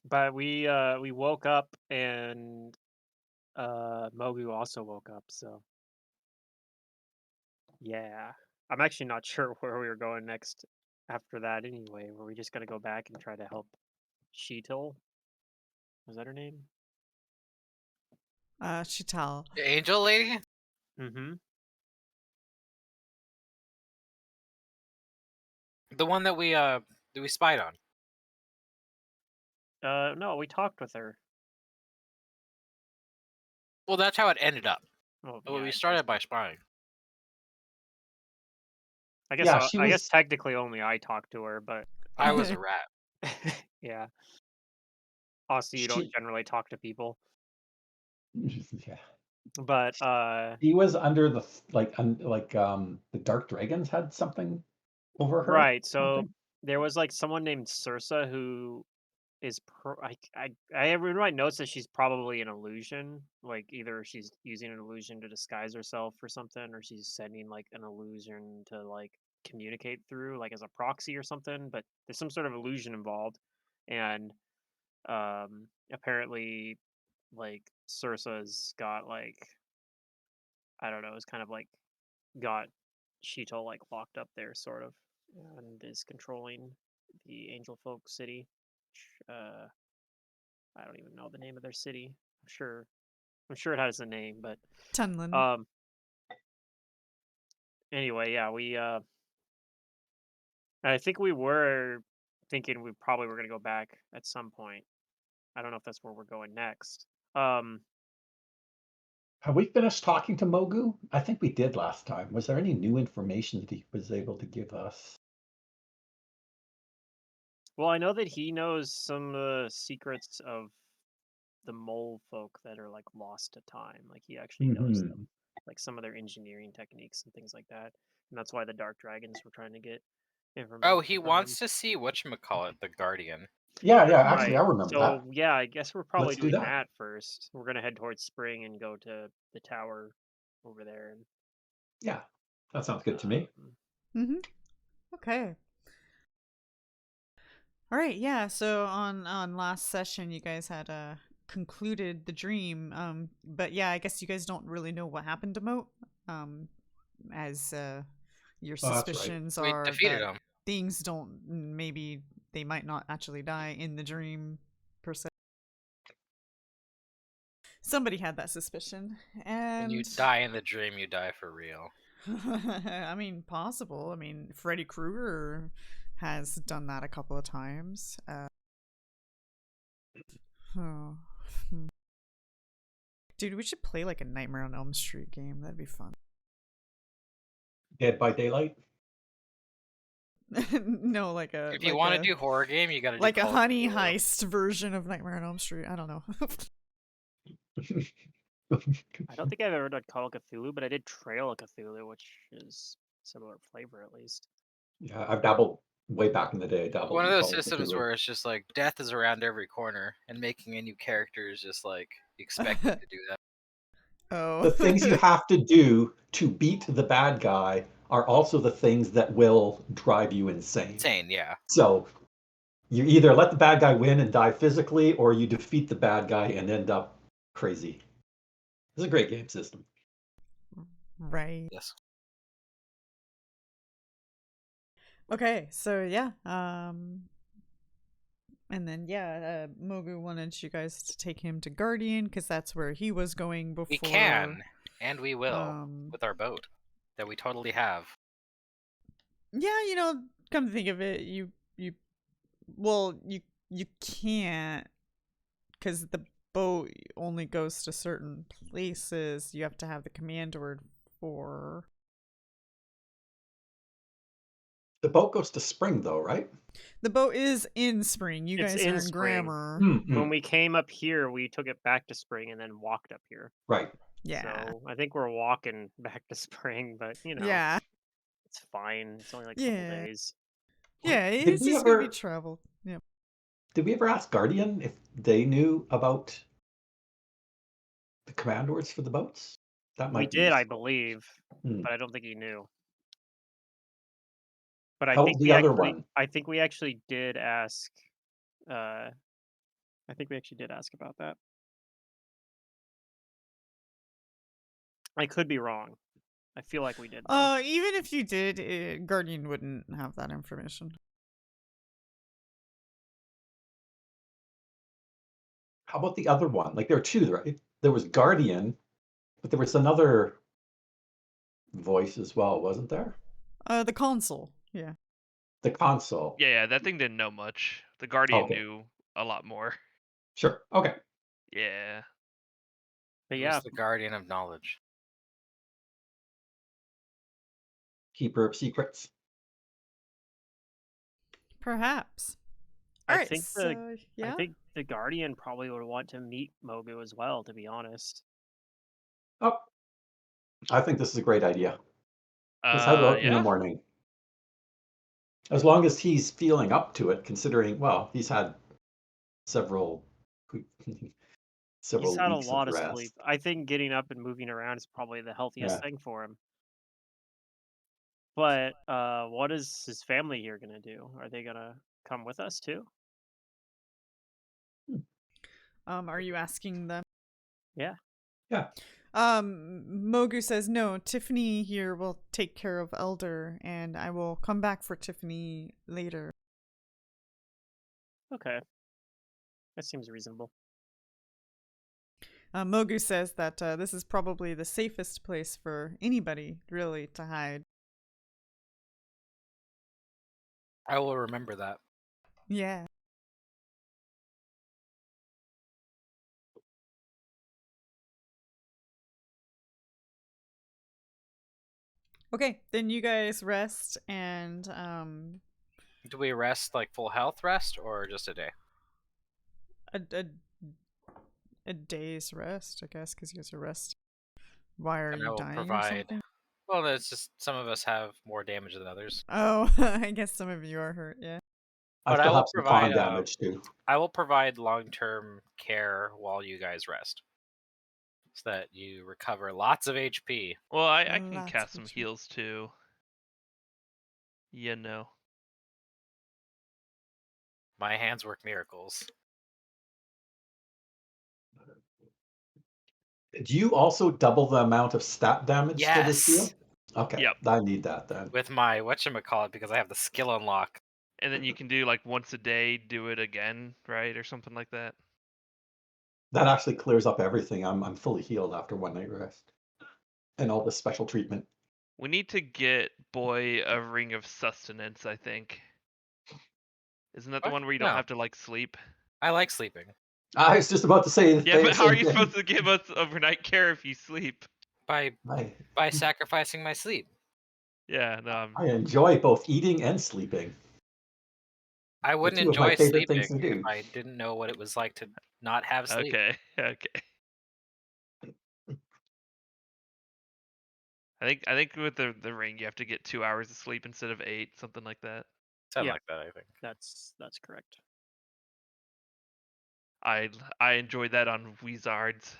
But we woke up and Mogu also woke up, so yeah. I'm actually not sure where we were going next after that anyway. Were we just gonna go back and try to help Sheetal? Was that her name? Chital. The angel lady? Mm-hmm. The one that we spied on. No, we talked with her. Well, that's how it ended up. Well, Well, yeah, we it started by basically. spying. I guess Yeah, I, she I guess was. technically only I talked to her, but I was a rat. yeah. Also, you don't She. generally talk to people, Yeah. but He was under the the Dark Dragons had something over her. right. So Something. there was like someone named Sursa who is I have in my notes that she's probably an illusion. Like either she's using an illusion to disguise herself or something, or she's sending like an illusion to like communicate through, like as a proxy or something. But there's some sort of illusion involved, and apparently, like Sursa's got like I don't know, it's kind of like got Shito like locked up there, sort of, and is controlling the Angel Folk city. I don't even know the name of their city. I'm sure it has a name, but Tunlin. um anyway, yeah, we I think we were thinking we probably were gonna go back at some point. I don't know if that's where we're going next. Um Have we finished talking to Mogu? I think we did last time. Was there any new information that he was able to give us? well, I know that he knows some secrets of the mole folk that are like lost to time. Like he actually knows them, Hmm. like some of their engineering techniques and things like that. And that's why the Dark Dragons were trying to get Oh, information he from him. wants to see whatchamacallit, the Guardian. Yeah, yeah. Actually, I Right. remember that. So yeah, I guess we're probably Let's do doing that. that first. We're gonna head towards spring and go to the tower over there. And Yeah, that sounds good to me. Mm-hmm. Okay. All right. Yeah. So on last session, you guys had concluded the dream. But yeah, I guess you guys don't really know what happened to Moat. Um, as your Oh, that's right. suspicions We are defeated that him. things don't maybe they might not actually die in the dream per se. Somebody had that suspicion, When you and die in the dream, you die for real. I mean, possible. I mean, Freddy Krueger has done that a couple of times. Oh. Hmm. Dude, we should play like a Nightmare on Elm Street game. That'd be fun. Dead by Daylight. No, like a If you want to do horror game, you got to do like a Call of honey Cthulhu. heist version of Nightmare on Elm Street. I don't know. I don't think I've ever done Call of Cthulhu, but I did Trail of Cthulhu, which is similar flavor at least. Yeah, I've dabbled way back in the day. I dabbled One of in those Call of systems Cthulhu. where it's just like death is around every corner, and making a new character is just like expected to do that. The Oh. things you have to do to beat the bad guy are also the things that will drive you insane. Insane, yeah. So you either let the bad guy win and die physically, or you defeat the bad guy and end up crazy. It's a great game system. Right. Yes. Okay, so yeah, and then yeah, Mogu wanted you guys to take him to Guardian because that's where he was going We before. can, and we will, Um, with our boat that we totally have. yeah, come to think of it, well, you can't because the boat only goes to certain places. You have to have the command word for. The boat goes to spring, though, right? The boat is in spring. You It's guys in are in spring. grammar. When we came up here, we took it back to spring and then walked up here. Right. Yeah. So I think we're walking back to spring, but Yeah. it's fine. It's only like a couple Yeah. days. Yeah, Did it's we just gonna be ever travel. Yeah. did we ever ask Guardian if they knew about the command words for the boats? That We might be did, I useful. believe, Hmm. but I don't think he knew. But How the other one? I think we actually did ask uh I think we actually did ask about that. I could be wrong. I feel like we did, though. Even if you did, Guardian wouldn't have that information. How about the other one? Like there were two, right? There was Guardian, but there was another voice as well, wasn't there? The console. Yeah. The console. Yeah, that thing didn't know much. The Guardian Okay. knew a lot more. Sure. Okay. Yeah. But Who's yeah, the guardian of knowledge? Keeper of secrets. Perhaps. I All right. think So yeah. I think the Guardian probably would want to meet Mogu as well, to be honest. Oh, I think this is a great idea. Let's head out in the Yeah. morning. As long as he's feeling up to it, considering, well, he's had several He's had a weeks lot of of rest. sleep. I think getting up and moving around is probably the healthiest Yeah. thing for him. But what is his family here gonna do? Are they gonna come with us too? Are you asking them? Yeah. Yeah. Mogu says no. Tiffany here will take care of Elder, and I will come back for Tiffany later. Okay. That seems reasonable. Mogu says that this is probably the safest place for anybody, really, to hide. I will remember that. Yeah. Okay, then you guys rest, and Do we rest like full health rest or just a day? a day's rest, I guess, because you guys are resting. Why are And I you will dying or provide. something? Well, it's just some of us have more damage than others. Oh, I guess some of you are hurt. Yeah. I But I still will have some con provide. damage too. I will provide long-term care while you guys rest, so that you recover lots of HP. Well, I can Lots cast of some HP. heals too. You know. My hands work miracles. Do you also double the amount of stat damage for this deal? Yes, Okay. Yep. I need that then. with my whatchamacallit, because I have the skill unlock. And then you can do like once a day, do it again, right, or something like that. That actually clears up everything. I'm fully healed after one night rest. And all the special treatment. We need to get Boy a ring of sustenance, I think. Isn't that the What? one where you don't No. have to like sleep? I like sleeping. I was just about to say the Yeah, but how are same you thing. supposed to give us overnight care if you sleep? By I sacrificing my sleep. Yeah, no. I enjoy both eating and sleeping. I wouldn't two of my enjoy favorite things sleeping to if do. I didn't know what it was like to not have sleep. Okay, okay. I think with the ring you have to get 2 hours of sleep instead of 8, something like that. Something Yeah. like that, I think. That's correct. I enjoyed that on Wizards.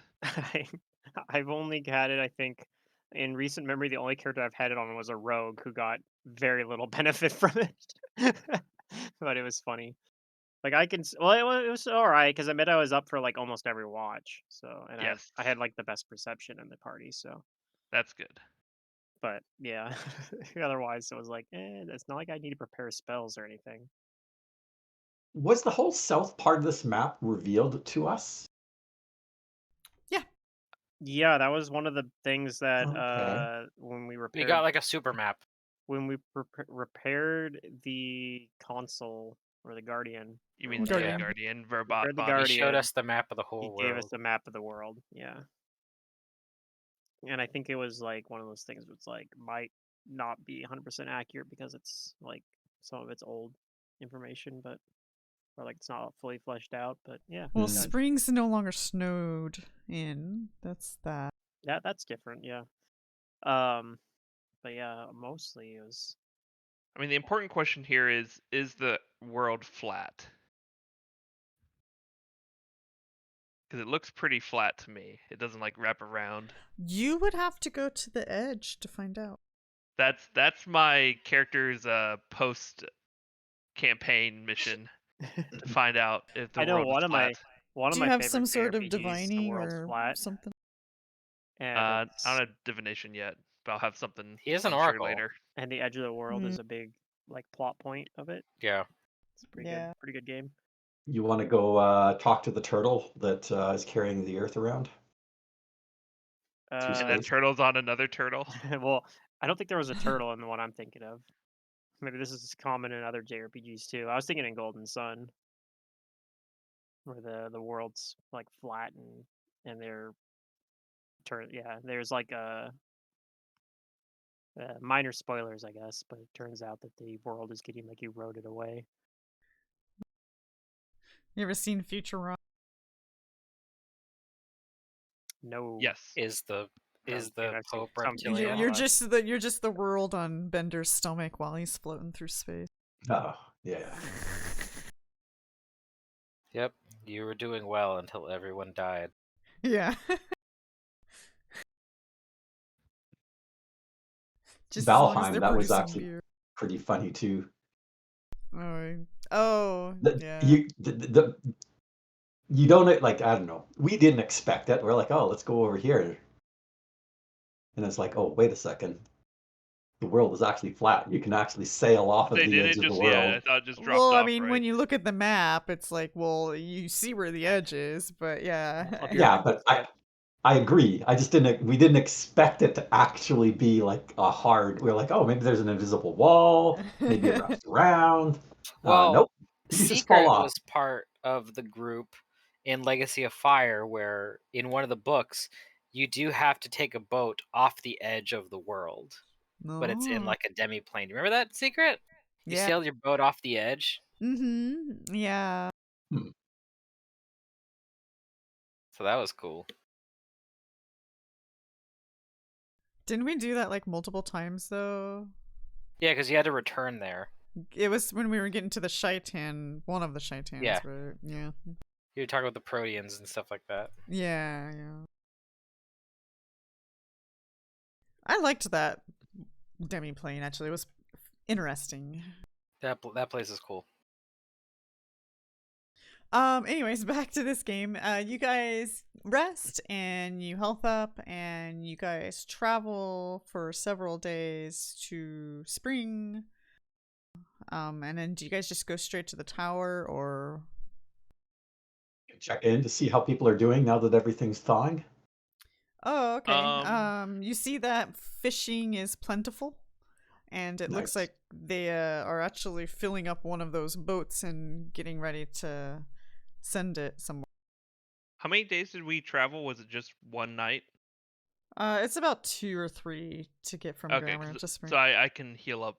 I've only had it, I think, in recent memory. The only character I've had it on was a rogue who got very little benefit from it, but it was funny. Like it was all right because I meant I was up for like almost every watch. So and Yes, I had like the best perception in the party. So, that's good. but yeah, otherwise it was like, it's not like I need to prepare spells or anything. Was the whole south part of this map revealed to us? Yeah, that was one of the things that Okay. when we We repaired got like a super map. when we repaired the console or the Guardian. You or mean the whatever, Guardian. Guardian Verbot Repaired the body? He showed Guardian. us the map of the He whole gave us world. the map of the world. Yeah. And I think it was like one of those things that's like might not be 100% accurate because it's like some of it's old information, but or like it's not fully fleshed out. But yeah, Well, Mm. spring's no longer snowed in. That's that. that's different. Yeah. But yeah, mostly it was. I mean, the important question here is the world flat? Because it looks pretty flat to me. It doesn't like wrap around. You would have to go to the edge to find out. That's my character's post campaign mission to find out if the I know world one is of flat. One of Do you my have favorite some sort of JRPGs, the divining world's or flat, something? and I it's don't have divination yet, but I'll have something. He is an I'm sure oracle. later. and the edge of the world Mm. is a big like plot point of it. Yeah. It's a pretty Yeah. good, pretty good game. You want to go talk to the turtle that is carrying the earth around? And Uh, that space? turtle's on another turtle. well, I don't think there was a turtle in the one I'm thinking of. Maybe this is common in other JRPGs too. I was thinking in Golden Sun, where the world's like flat and they're yeah. There's like a minor spoilers, I guess, but it turns out that the world is getting like eroded away. You ever seen Futurama? No, Yes. Is the I've seen Pope some You're, reptilian? you're just the world on Bender's stomach while he's floating through space. Oh, yeah. Yep. You were doing well until everyone died. Yeah. Just as long as Valheim, they're that was producing actually beer. pretty funny too. Oh, The, yeah. you don't like, I don't know. We didn't expect it. We're like, oh, let's go over here, and it's like, oh, wait a second. The world is actually flat. You can actually sail off of They the did edge it of the just, yeah, I world. thought it just dropped Well, I off, mean, right? when you look at the map, it's like, well, you see where the edge is, but yeah. Up here. Yeah, but I agree. We didn't expect it to actually be like a hard. We're like, oh, maybe there's an invisible wall. Maybe it wraps around. Well, Nope. You just fall Secret off. was part of the group in Legacy of Fire, where in one of the books you do have to take a boat off the edge of the world, but it's in No. like a demi-plane. Do you remember that, Secret? You Yeah. sailed your boat off the edge, Mm-hmm. Yeah. so that was cool. Didn't we do that like multiple times though? Yeah, because you had to return there. It was when we were getting to the Shaitan, one of the Shaitans, Yeah. right? Yeah. You were talking about the Proteans and stuff like that. Yeah, yeah. I liked that demi-plane actually. It was interesting. That place is cool. Anyways, back to this game. You guys rest and you health up and you guys travel for several days to Spring. And then do you guys just go straight to the tower or Check in to see how people are doing now that everything's thawing. Oh, okay. Um, You see that fishing is plentiful, and it looks Nice. like they are actually filling up one of those boats and getting ready to send it somewhere. how many days did we travel? Was it just one night? It's about 2 or 3 to get from Okay, Grammar to Spring. so I can heal up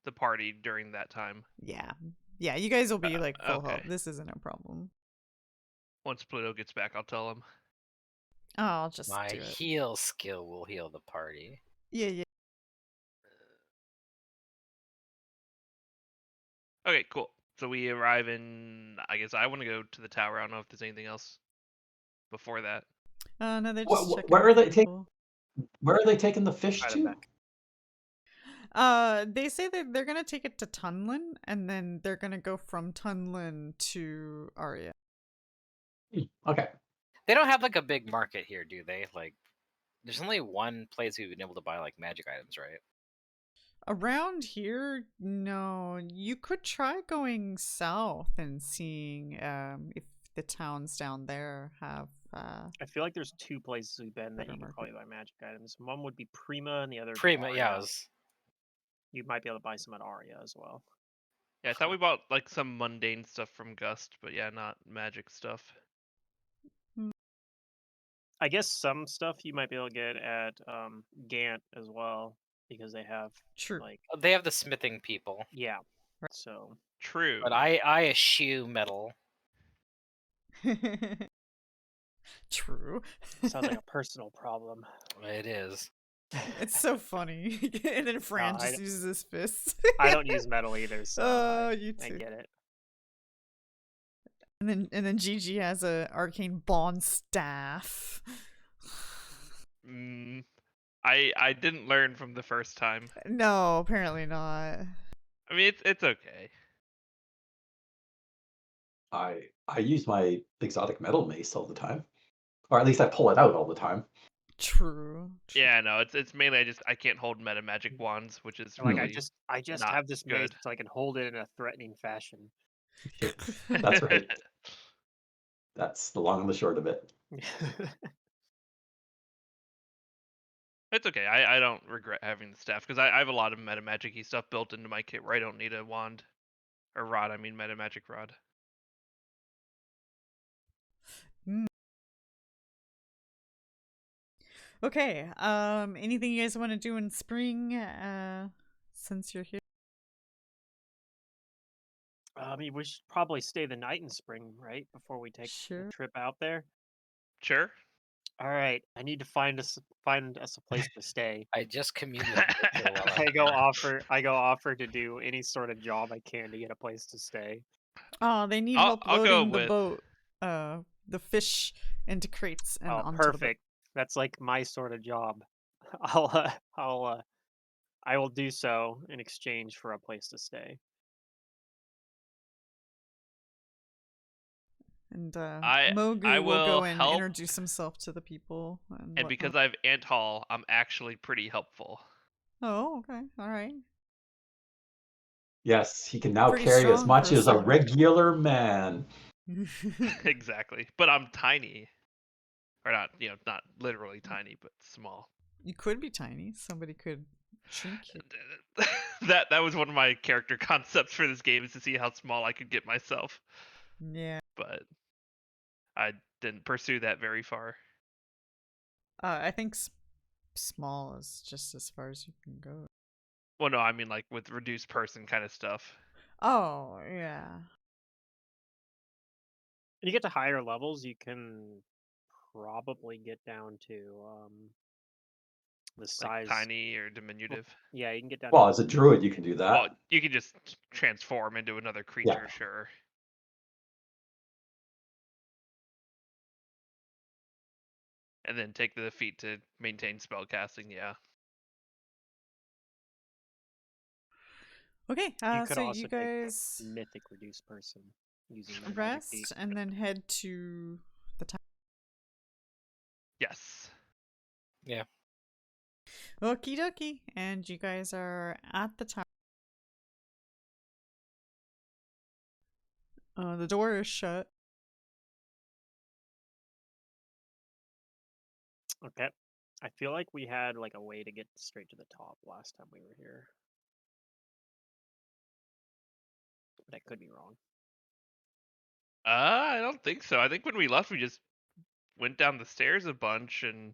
the party during that time. Yeah, yeah. You guys will be like full okay. health. This isn't a problem. Once Pluto gets back, I'll tell him. Oh, I'll just My do it. heal skill will heal the party. Yeah, yeah. Okay, cool. So we arrive in. I guess I want to go to the tower. I don't know if there's anything else before that. No, they're Wh- just wh- checking. where on are they people. Where are they taking the fish Right to? back. They say that they're gonna take it to Tunlin, and then they're gonna go from Tunlin to Aria. Okay. They don't have like a big market here, do they? Like, there's only one place we've been able to buy like magic items, right? Around here, no. You could try going south and seeing if the towns down there have. I feel like there's 2 places we've been that Better you can market. probably buy magic items. One would be Prima, and the other would be Prima, yeah. Aria. You might be able to buy some at Aria as well. Yeah, I thought we bought like some mundane stuff from Gust, but yeah, not magic stuff. I guess some stuff you might be able to get at Gant as well, because they have True. like They have the smithing people, yeah. So True. but I eschew metal. True. sounds like a personal problem. It is. It's so funny. And then Fran I just uses his fists. I don't use metal either, so Oh, you I too. get it. And then Gigi has a arcane bond staff. I didn't learn from the first time. No, apparently not. I mean, it's okay. I I use my exotic metal mace all the time, or at least I pull it out all the time. True. Yeah, no, it's mainly I can't hold meta magic wands, which is Like really I just not have this mace good. so I can hold it in a threatening fashion. That's right. That's the long and the short of it. It's okay. I don't regret having the staff because I have a lot of meta magic-y stuff built into my kit where I don't need a wand or rod. I mean meta magic rod. Mm. Okay. Anything you guys want to do in spring? Since you're here. I mean, we should probably stay the night in spring, right? Before we take Sure. a trip out there. Sure. All right, I need to find us a place to stay. I just communed with nature while I I go offer to do any sort of job I can to get a place to stay. Oh, they need I'll help I'll go loading the with boat. The fish into crates and Oh, onto the boat. perfect. That's like my sort of job. I will do so in exchange for a place to stay. And I Mogu will will go and help, introduce himself to the people and and whatnot. because I have Ant Hall, I'm actually pretty helpful. Oh, okay. All right. Yes, he can now Pretty carry as strong much for a as a sword. regular man. Exactly. But I'm tiny. Or not, not literally tiny, but small. You could be tiny. Somebody could shrink you. That was one of my character concepts for this game, is to see how small I could get myself. Yeah. But I didn't pursue that very far. I think small is just as far as you can go. Well, no, I mean like with reduced person kind of stuff. Oh, yeah. When you get to higher levels, you can probably get down to the Like size. tiny or Well, diminutive. yeah, you can get down Well, to as a druid, you can do Well, that. you can just transform into another Yeah. creature, sure. And then take the feat to maintain spell casting, yeah. Okay. you could So also you take guys mythic reduced person using the magic feat. rest and then head to the town. Yes. Yeah. Okie dokie. And you guys are at the tower. The door is shut. Okay. I feel like we had like a way to get straight to the top last time we were here. But I could be wrong. I don't think so. I think when we left, we just went down the stairs a bunch and.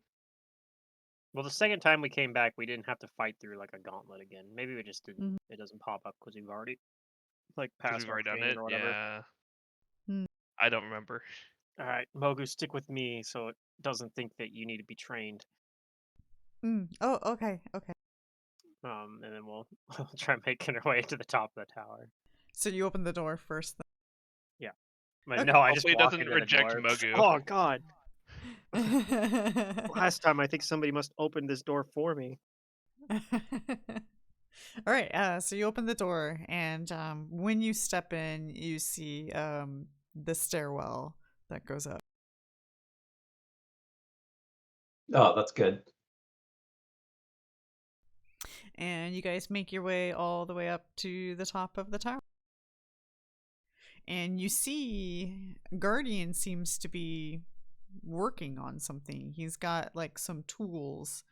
Well, the second time we came back, we didn't have to fight through like a gauntlet again. Maybe we just didn't. Mhm. It doesn't pop up because we've already like Because passed we've our already done training it? or whatever. Yeah. Hmm. I don't remember. All right, Mogu, stick with me so it doesn't think that you need to be trained. Oh, okay. Okay. And then we'll try making our way to the top of the tower. So you open the door first. Yeah. But Okay. no, I just Hopefully it walk doesn't into the reject door. Mogu. Oh God! Then. Last time I think somebody must open this door for me. All right. So you open the door, and when you step in, you see the stairwell that goes up. Oh, that's good. And you guys make your way all the way up to the top of the tower. And you see Guardian seems to be working on something. He's got like some tools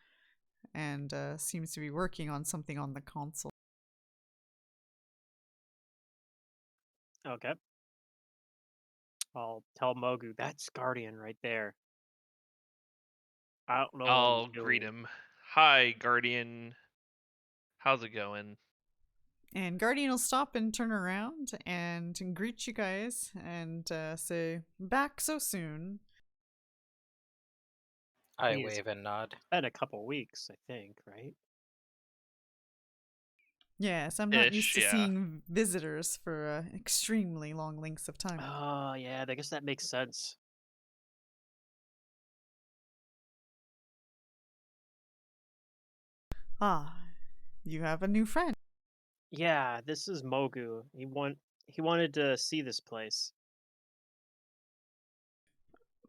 and seems to be working on something on the console. Okay. I'll tell Mogu that's Guardian right there. I don't know what he's I'll greet doing. him. Hi, Guardian. How's it going? And Guardian will stop and turn around and greet you guys and say, "Back so soon." I mean, it's wave and nod. been a couple weeks, I think, right? Yes, I'm not used Ish, to yeah. seeing visitors for extremely long lengths of time. Oh, yeah, I guess that makes sense. Ah, you have a new friend. Yeah, this is Mogu. He wanted to see this place.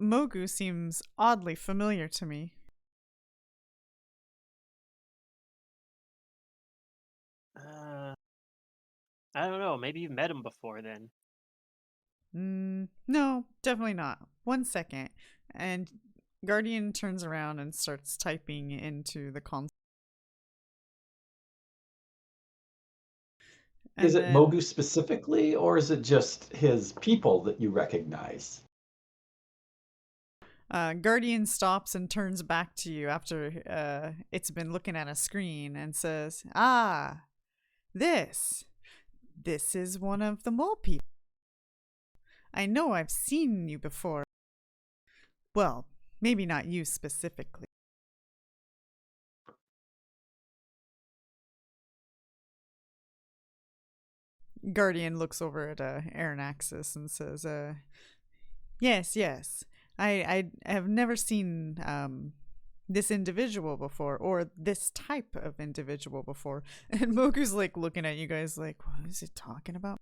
Mogu seems oddly familiar to me. I don't know. Maybe you've met him before then. No, definitely not. 1 second. And Guardian turns around and starts typing into the console. Is And it then Mogu specifically, or is it just his people that you recognize? Guardian stops and turns back to you after it's been looking at a screen and says, "Ah, this. This is one of the mole people. I know I've seen you before. Well, maybe not you specifically." Guardian looks over at Aranaxis and says, yes, yes. I have never seen this individual before, or this type of individual before." And Mogu's like looking at you guys like, what is it talking about?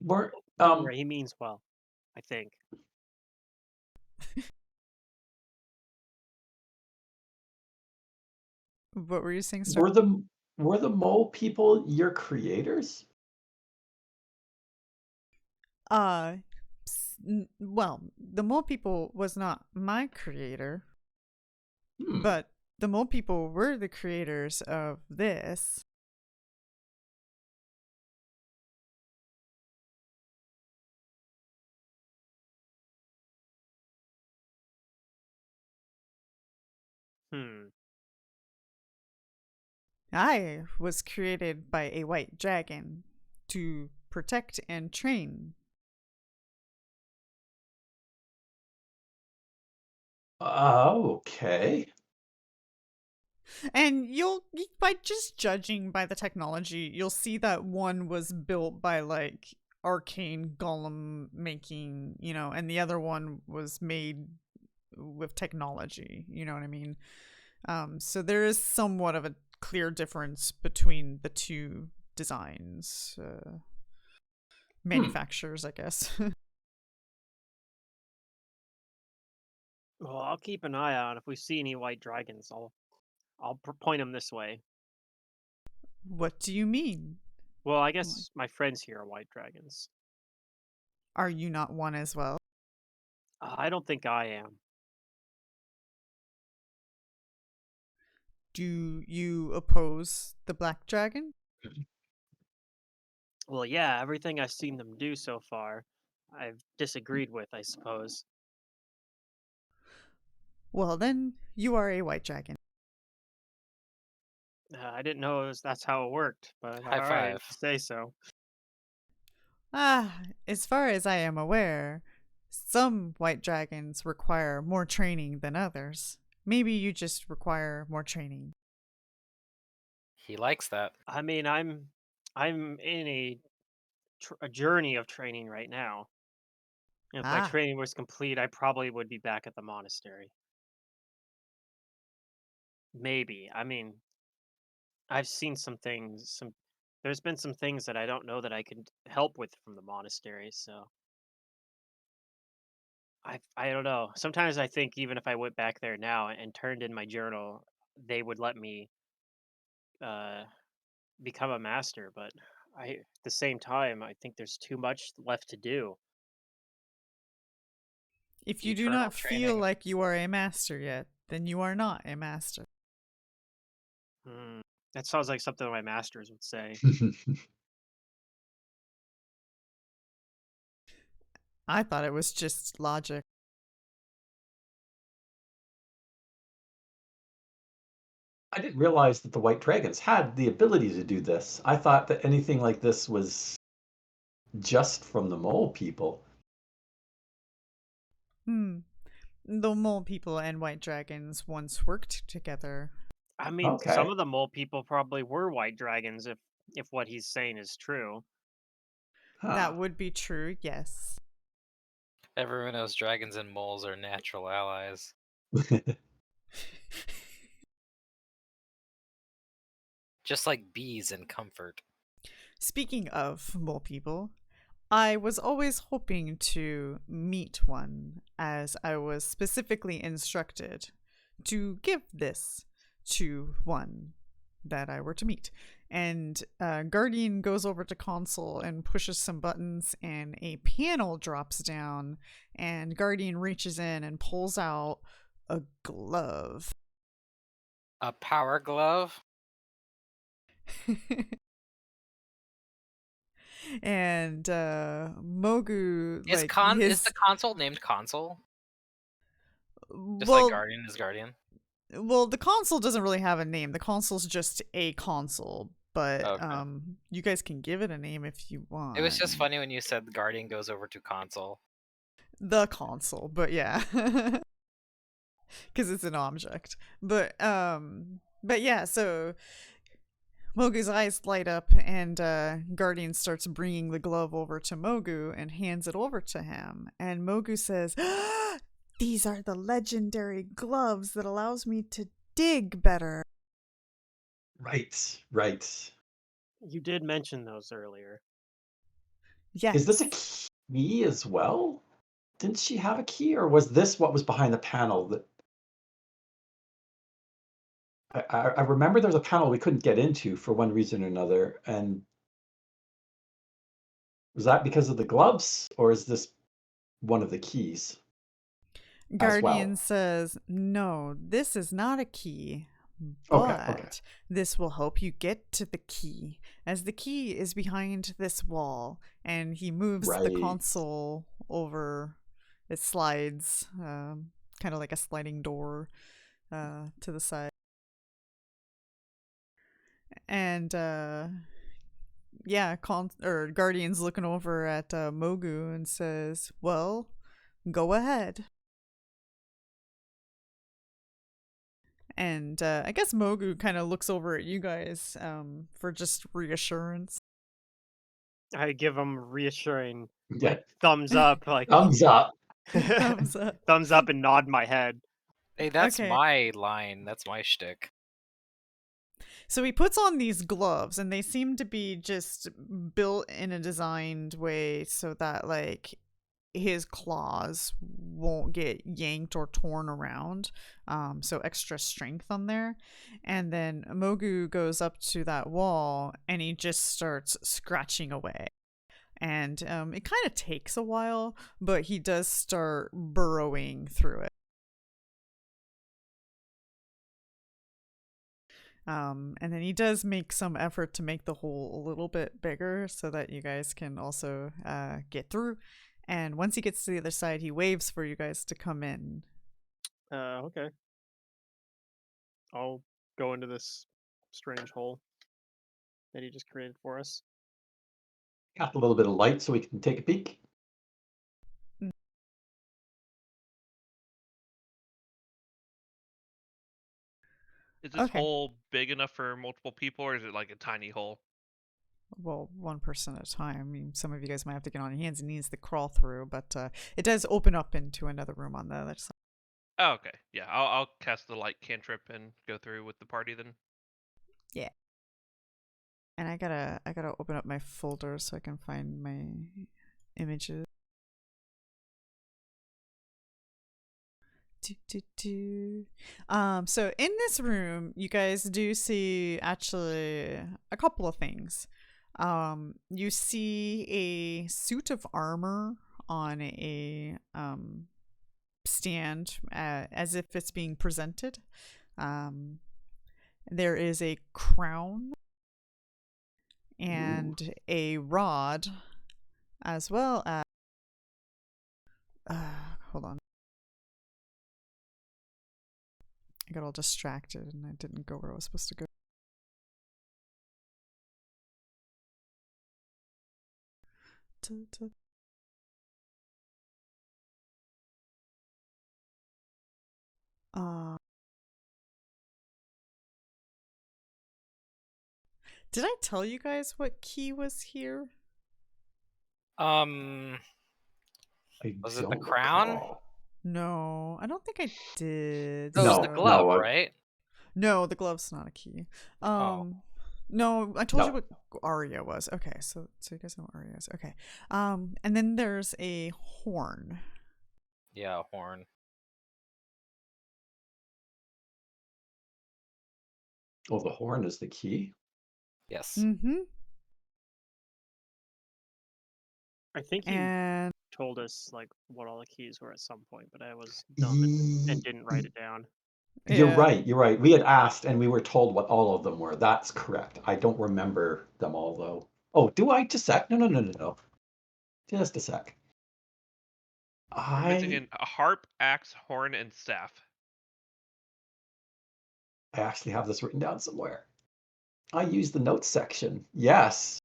We're, Don't worry, he means well, I think. What were you saying, Star? were the mole people your creators? Well, the mole people was not my creator, Hmm. but the mole people were the creators of this. Hmm. I was created by a white dragon to protect and train. Okay. And by just judging by the technology, you'll see that one was built by like arcane golem making, and the other one was made with technology, you know what I mean? So there is somewhat of a clear difference between the two designs, manufacturers, I guess. Well, I'll keep an eye out. If we see any white dragons, I'll point them this way. What do you mean? Well, I guess my friends here are white dragons. Are you not one as well? I don't think I am. Do you oppose the black dragon? Well, yeah, everything I've seen them do so far, I've disagreed with, I suppose. Well, then you are a white dragon. I didn't know that's how it worked, but High all right, five. if you say so. As far as I am aware, some white dragons require more training than others. Maybe you just require more training. He likes that. I mean, I'm in a journey of training right now. If my Ah, training was complete, I probably would be back at the monastery. Maybe. I mean, I've seen some things. There's been some things that I don't know that I could help with from the monastery. So I don't know. Sometimes I think even if I went back there now and turned in my journal, they would let me uh, become a master. But at the same time, I think there's too much left to do. if you do Eternal not feel training. like you are a master yet, then you are not a master. Hmm. That sounds like something my masters would say. I thought it was just logic. I didn't realize that the white dragons had the ability to do this. I thought that anything like this was just from the mole people. The mole people and white dragons once worked together. I mean, some Okay. of the mole people probably were white dragons if what he's saying is true. That Huh. would be true, yes. Everyone knows dragons and moles are natural allies. Just like bees and comfort. Speaking of mole people, I was always hoping to meet one, as I was specifically instructed to give this to one that I were to meet. And Guardian goes over to console and pushes some buttons, and a panel drops down, and Guardian reaches in and pulls out a glove. A power glove? And Mogu, Is like is the console named console? Just like Guardian is Guardian? Well, the console doesn't really have a name. The console's just a console, but Okay. you guys can give it a name if you want. It was just funny when you said Guardian goes over to console. The console, but yeah. Because it's an object. But yeah, so Mogu's eyes light up, and Guardian starts bringing the glove over to Mogu and hands it over to him. And Mogu says, "These are the legendary gloves that allows me to dig better." Right, right. You did mention those earlier. Yes. Is this a key as well? Didn't she have a key, or was this what was behind the panel? That I remember there's a panel we couldn't get into for one reason or another, and was that because of the gloves, or is this one of the keys? Guardian says, "No, this is not a key, but Okay. this will help you get to the key, as the key is behind this wall." And he moves the Right. console over. It slides, kind of like a sliding door, to the side. And yeah, Guardian's looking over at Mogu and says, "Well, go ahead." And I guess Mogu kind of looks over at you guys for just reassurance. I give him reassuring Yeah. thumbs up, like Thumbs up. Thumbs up. thumbs up, and nod my head. Hey, that's Okay. my line. That's my shtick. So he puts on these gloves, and they seem to be just built in a designed way so that, like, his claws won't get yanked or torn around. So extra strength on there. And then Mogu goes up to that wall, and he just starts scratching away. And it kind of takes a while, but he does start burrowing through it. And then he does make some effort to make the hole a little bit bigger so that you guys can also get through. And once he gets to the other side, he waves for you guys to come in. Okay. I'll go into this strange hole that he just created for us. Got a little bit of light so we can take a peek. Is this Okay. hole big enough for multiple people, or is it like a tiny hole? Well, one person at a time. I mean, some of you guys might have to get on your hands and knees to crawl through, but it does open up into another room on the other side. Oh, okay. Yeah, I'll cast the light cantrip and go through with the party then. Yeah. And I gotta open up my folder so I can find my images. So in this room, you guys do see actually a couple of things. You see a suit of armor on a stand as if it's being presented. There is a crown and a rod, as well as hold on. I got all distracted and I didn't go where I was supposed to go. Did I tell you guys what key was here? Was it the crown? Recall. No, I don't think I did. It was No, the glove, no, right? No, the glove's not a key. Oh. No, I told you No. what aria was. Okay, so you guys know what aria is. Okay. And then there's a horn. Yeah, horn. Oh, the horn is the key? Yes. Mm-hmm. I think you And told us like what all the keys were at some point, but I was dumb and didn't write it down. You're yeah. right. You're right. We had asked and we were told what all of them were. That's correct. I don't remember them all though. Oh, do I? Just a sec. No. Just a sec. We're I missing a harp, axe, horn, and staff. I actually have this written down somewhere. I use the notes section. Yes.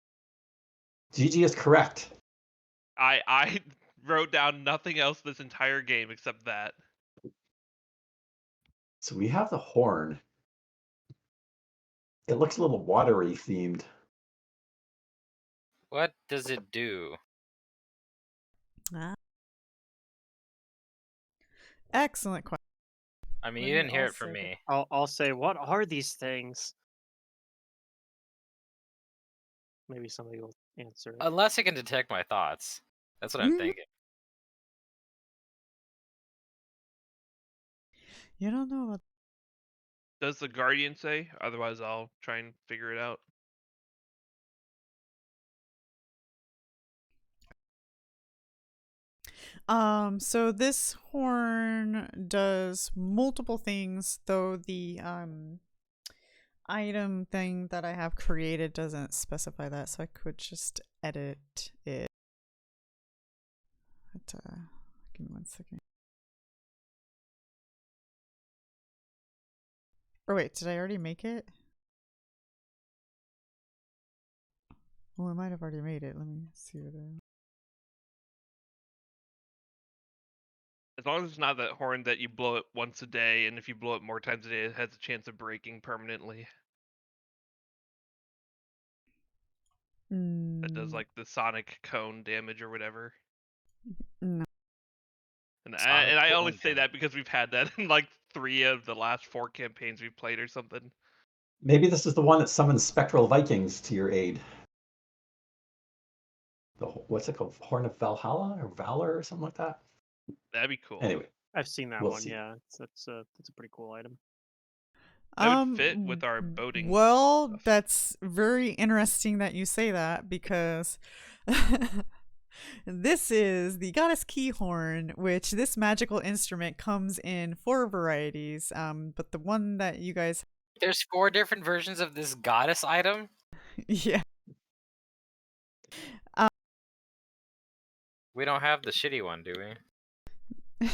Gigi is correct. I wrote down nothing else this entire game except that. So we have the horn. It looks a little watery themed. What does it do? Excellent question. I mean, Let you me didn't hear it also from get- me. I'll say, what are these things? Maybe somebody will answer it. Unless it can detect my thoughts. That's what I'm Mhm. thinking. You don't know what. Does the Guardian say? Otherwise, I'll try and figure it out. So this horn does multiple things, though the item thing that I have created doesn't specify that, so I could just edit it. But, give me 1 second. Or wait, did I already make it? Oh, I might have already made it. Let me see what I... As long as it's not that horn that you blow it once a day, and if you blow it more times a day, it has a chance of breaking permanently. That does like the sonic cone damage or whatever. No. And Sonic I only cone say that because we've had that in like 3 of the last 4 campaigns we've played or something. Maybe this is the one that summons spectral Vikings to your aid. What's it called? Horn of Valhalla or Valor or something like that? That'd be cool. Anyway, I've seen that we'll one. see. Yeah, that's a pretty cool item. That would fit with our boating Well, stuff. that's very interesting that you say that, because this is the Goddess Keyhorn, which this magical instrument comes in 4 varieties. But the one that you guys, There's 4 different versions of this goddess item. yeah, We don't have the shitty one, do we?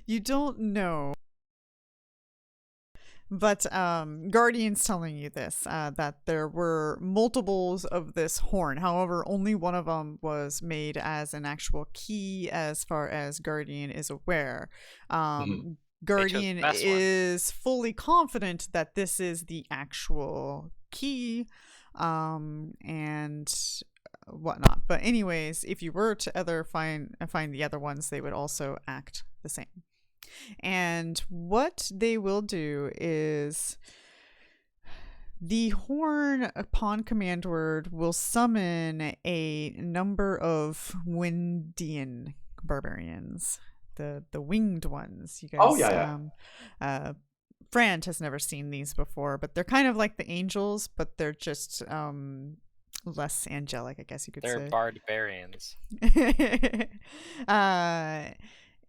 you don't know. But Guardian's telling you this, that there were multiples of this horn. However, only one of them was made as an actual key, as far as Guardian is aware. Guardian best one. is fully confident that this is the actual key, and whatnot. But anyways, if you were to find the other ones, they would also act the same. And what they will do is the horn, upon command word, will summon a number of Windian barbarians, the winged ones. You guys, Oh, yeah. Frant has never seen these before, but they're kind of like the angels, but they're just less angelic, I guess you could They're say. barbarians.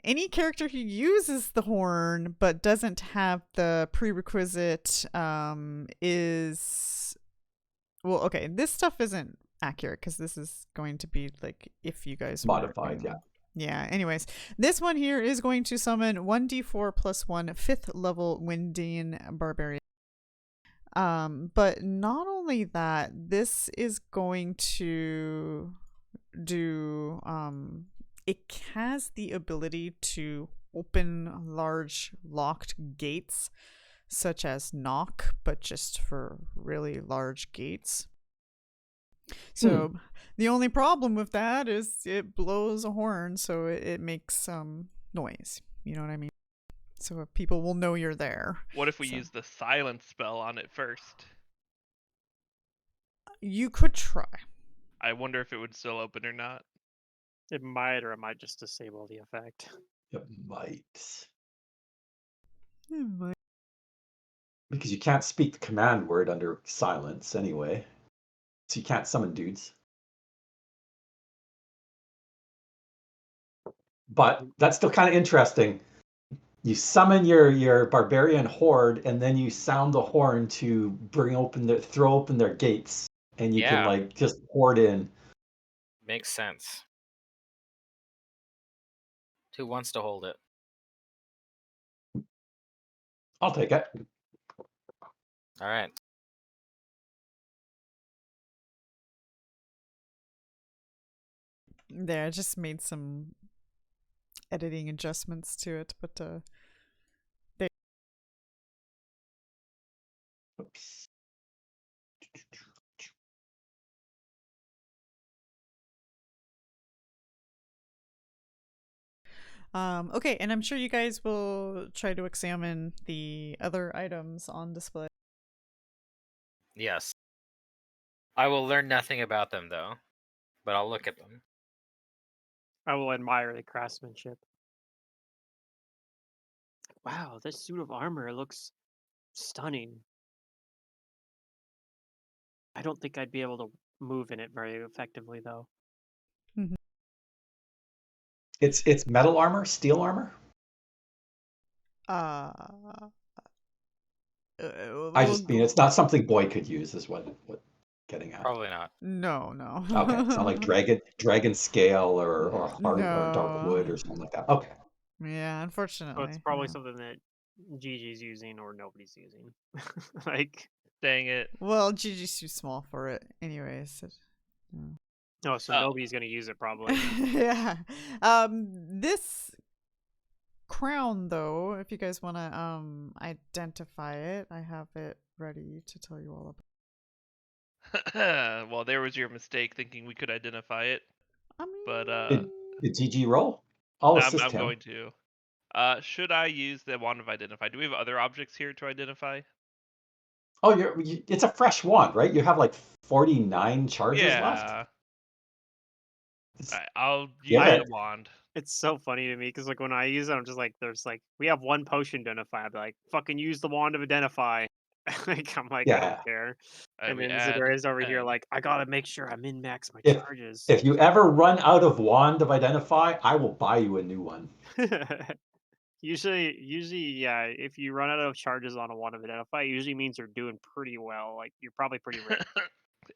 Any character who uses the horn but doesn't have the prerequisite is, well, okay, this stuff isn't accurate because this is going to be like if you guys were Modified, yeah. Yeah, anyways, this one here is going to summon 1d4 plus 1 5th level Windian barbarian. But not only that, this is going to do it has the ability to open large locked gates, such as knock, but just for really large gates. So the only problem with that is it blows a horn, so it makes noise. You know what I mean? So people will know you're there. What if we use the silence spell on it first? You could try. I wonder if it would still open or not. It might, or it might just disable the effect. It might. It might. Because you can't speak the command word under silence anyway. So you can't summon dudes. But that's still kind of interesting. You summon your barbarian horde, and then you sound the horn to throw open their gates, and you can Yeah. like just horde in. Makes sense. Who wants to hold it? I'll take it. All right. There, I just made some editing adjustments to it, but there. Oops. Okay, and I'm sure you guys will try to examine the other items on display. Yes. I will learn nothing about them though, but I'll look at them. I will admire the craftsmanship. Wow, this suit of armor looks stunning. I don't think I'd be able to move in it very effectively, though. It's metal armor, steel armor. Uh, I just mean it's not something Boy could use, is what getting at. Probably not. No. Okay, it's not like dragon scale or hard or dark No. wood or something like that. Okay. Yeah, unfortunately. So it's probably yeah. something that Gigi's using or nobody's using. Like, Dang it. Well, Gigi's too small for it, anyways. oh, so Oh. nobody's gonna use it probably. Yeah. This crown, though, if you guys want to identify it, I have it ready to tell you all about. Well, there was your mistake thinking we could identify it. I mean, But Did GG roll? I'll assist I'm him. going to. Should I use the wand of identify? Do we have other objects here to identify? Oh, it's a fresh wand, right? You have like 49 charges left. Yeah. Alright, I'll Get use it. the wand. It's so funny to me because, like, when I use it, I'm just like, there's like, we have one potion to identify. I'd be like, fucking use the wand of identify. Like, I'm like, I Yeah. don't care. Alright, And we then add Zadaria's over here, 10. like, I gotta make sure I min max my If- charges. If you ever run out of wand of identify, I will buy you a new one. usually, yeah, if you run out of charges on a wand of identify, it usually means you're doing pretty well. Like, you're probably pretty rich.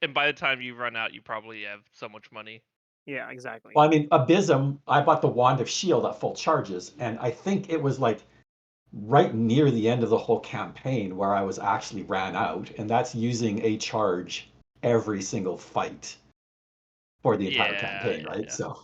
And by the time you run out, you probably have so much money. Yeah, exactly. Well, I mean, Abysm, I bought the wand of shield at full charges, and I think it was like right near the end of the whole campaign where I was actually ran out, and that's using a charge every single fight for the entire campaign, right? Yeah. So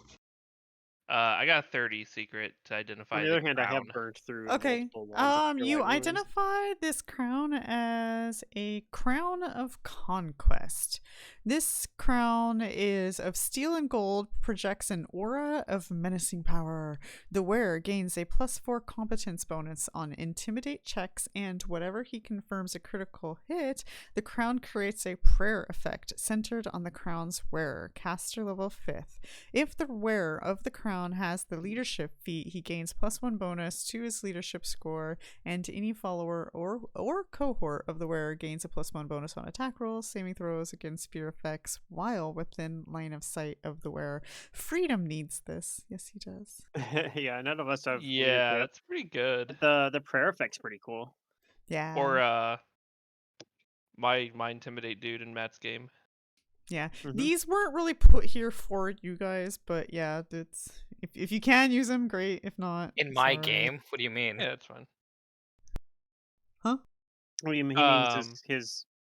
I got a 30 secret to identify On the the other hand, I have crown. burned through okay. multiple wands of You Pure Light Runes. identify this crown as a crown of conquest. This crown is of steel and gold, projects an aura of menacing power. The wearer gains a +4 competence bonus on intimidate checks, and whatever he confirms a critical hit, the crown creates a prayer effect centered on the crown's wearer, caster level 5th. If the wearer of the crown has the leadership feat, he gains +1 bonus to his leadership score, and any follower or cohort of the wearer gains a +1 bonus on attack rolls, saving throws against spear effects while within line of sight of the wearer. Freedom needs this. Yes, he does. Yeah, none of us have. Yeah, that's pretty good. The prayer effect's pretty cool. Yeah. Or my intimidate dude in Matt's game. Yeah. Mhm. These weren't really put here for you guys, but yeah, it's if you can use them, great. If not, In it's my alright. game? What do you mean? Yeah, that's fine. Huh? Well, he means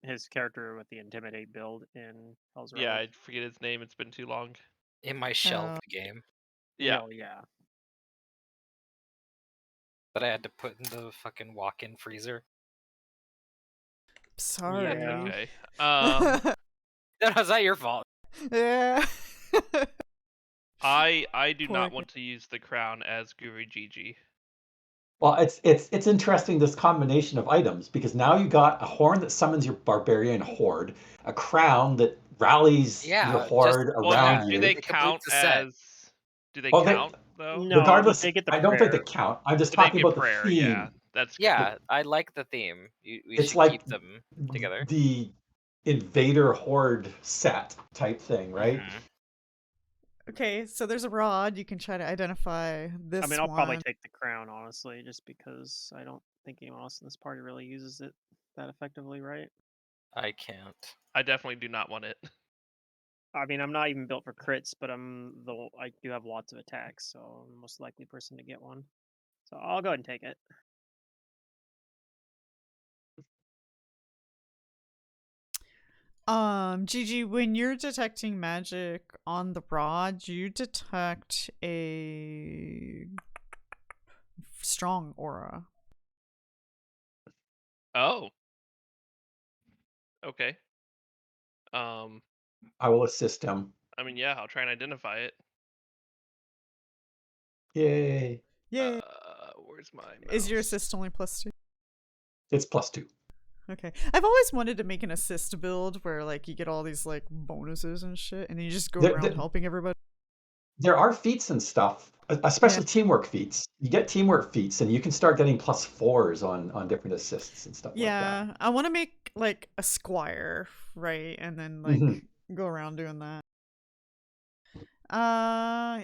his character with the intimidate build in Hell's Yeah, Relic. I forget his name. It's been too long. In my shelf game Yeah. Oh, yeah. that I had to put in the fucking walk-in freezer. Sorry. Yeah. Okay. No, it's not your fault. Yeah. I do Poor not guy. want to use the crown as Guru Gigi. Well, it's interesting, this combination of items, because now you got a horn that summons your barbarian horde, a crown that rallies your Yeah, just horde Well, around do you. they it count completes the set. as? Do they Well, they count though? No, but regardless, they get the I don't think they prayer. count. I'm just But they talking get about the prayer. Yeah, theme. that's good. Yeah, I like the theme. We It's should like keep them together. the invader horde set type thing, right? Mhm. Okay, so there's a rod. You can try to identify this I mean, I'll probably one. take the crown, honestly, just because I don't think anyone else in this party really uses it that effectively, right? I can't. I definitely do not want it. I mean, I'm not even built for crits, but I do have lots of attacks, so I'm the most likely person to get one. So I'll go ahead and take it. Gigi, when you're detecting magic on the rod, you detect a strong aura. Oh. Okay. Um. I will assist him. I mean, yeah, I'll try and identify it. Yay. Yay. Where's my mouse? Is your assist only +2? It's +2. Okay. I've always wanted to make an assist build where like you get all these like bonuses and shit, and then you just go There, around there, helping everybody. there are feats and stuff, especially teamwork feats. You get teamwork feats, and you can start getting +4s on different assists and stuff like that. Yeah, I want to make like a squire, right? And then like Mhm. go around doing that.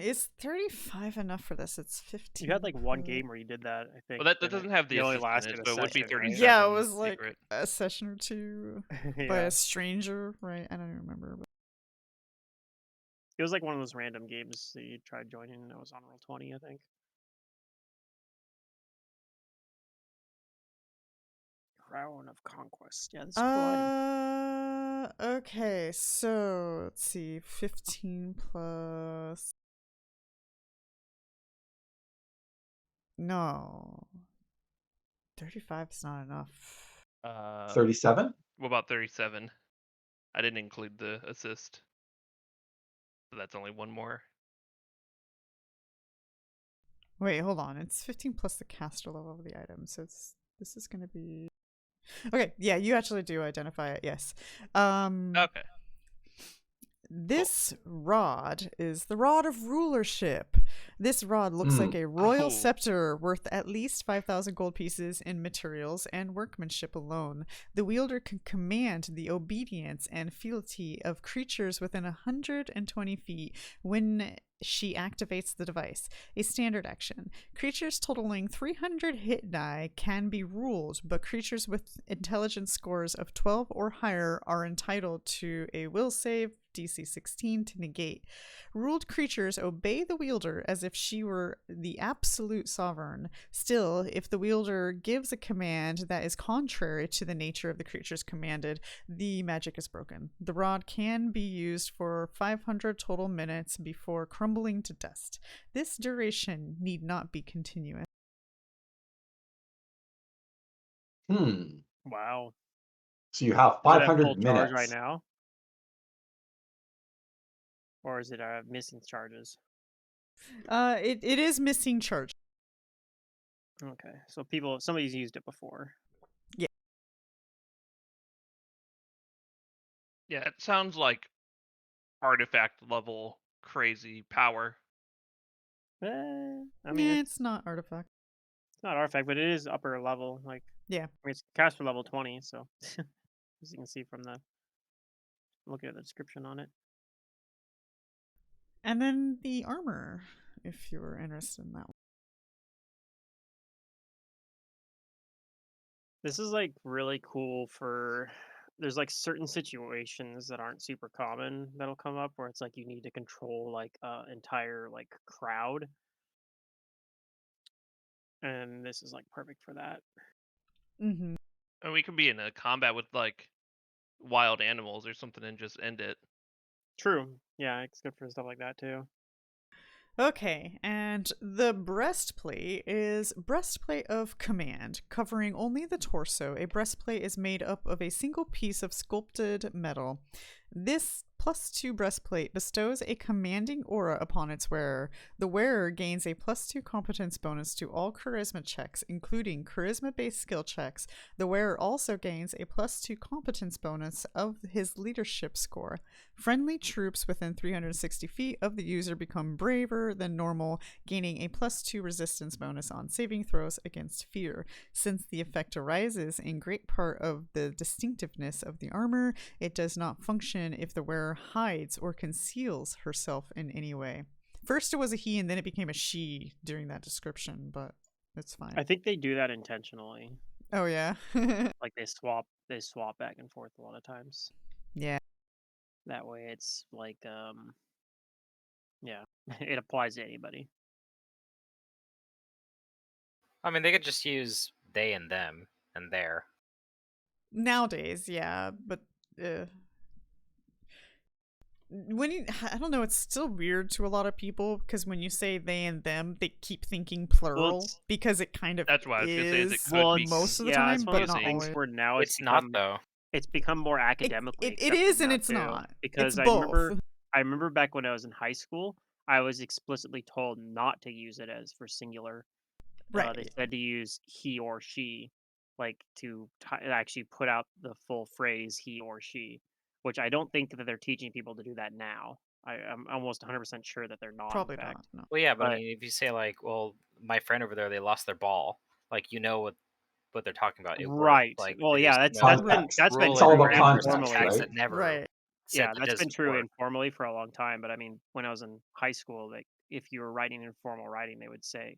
Is 35 enough for this? It's 15. You had like one game where you did that, I think. Well, that and doesn't have the it only assist in lasted it, a so it would be session, right? 37. Yeah, it was like secret. a session or two by Yeah. a stranger, right? I don't even remember. But... It was like one of those random games that you tried joining, and it was on Roll20, I think. Crown of Conquest. Yeah, this is a cool item. Okay, so let's see, 15 plus. No, 35 is not enough. 37? What about 37? I didn't include the assist. So that's only one more. Wait, hold on. It's 15 plus the caster level of the item, so this is gonna be. Okay, yeah, you actually do identify it. Yes. Okay. This rod is the Rod of Rulership. This rod looks like a royal Oh. scepter worth at least 5,000 gold pieces in materials and workmanship alone. The wielder can command the obedience and fealty of creatures within 120 feet when she activates the device. A standard action. Creatures totaling 300 hit die can be ruled, but creatures with intelligence scores of 12 or higher are entitled to a will save DC 16 to negate. Ruled creatures obey the wielder as if she were the absolute sovereign. Still, if the wielder gives a command that is contrary to the nature of the creatures commanded, the magic is broken. The rod can be used for 500 total minutes before crumbling to dust. This duration need not be continuous. Wow. So you have Is it at full 500 charge minutes. right now? Or is it missing charges? It is missing charge. Okay, so somebody's used it before. Yeah, it sounds like artifact level crazy power. I mean, it's not artifact. it's not artifact, but it is upper level. Like, Yeah. I mean, it's cast for level 20, so as you can see from looking at the description on it. And then the armor, if you were interested in that one. This is like really cool for. There's like certain situations that aren't super common that'll come up where it's like you need to control like entire like crowd, and this is like perfect for that. Mm-hmm. And we could be in a combat with like wild animals or something and just end it. True. Yeah, it's good for stuff like that too. Okay, and the breastplate is breastplate of command, covering only the torso. A breastplate is made up of a single piece of sculpted metal. This +2 breastplate bestows a commanding aura upon its wearer. The wearer gains a +2 competence bonus to all charisma checks, including charisma-based skill checks. The wearer also gains a +2 competence bonus of his leadership score. Friendly troops within 360 feet of the user become braver than normal, gaining a +2 resistance bonus on saving throws against fear. Since the effect arises in great part of the distinctiveness of the armor, it does not function if the wearer hides or conceals herself in any way. First it was a he and then it became a she during that description, but it's fine. I think they do that intentionally. Oh yeah. Like they swap back and forth a lot of times. Yeah. That way it's like yeah, it applies to anybody. I mean, they could just use they and them and their. Nowadays, yeah, but I don't know, it's still weird to a lot of people because when you say they and them, they keep thinking plural because it kind of That's why I was gonna say is it could Well, be most of the yeah, time, it's one of but those not things always. where now It's not though. it's become more academically. It is accepted and now, it's too, not. because It's both. I remember back when I was in high school, I was explicitly told not to use it as for singular. They Right. said to use he or she, like to actually put out the full phrase he or she, which I don't think that they're teaching people to do that now. I'm almost 100% sure that they're not. Probably in fact. not. No. Well, yeah, but I But mean, if you say like, well, my friend over there, they lost their ball, like you know what they're talking about. It worked. right. Like Well, there's yeah, no that's been It's all true about rules or context, informally. text right? that never Right. said Yeah, that that's been doesn't true work. informally for a long time. But I mean, when I was in high school, like if you were writing informal writing, they would say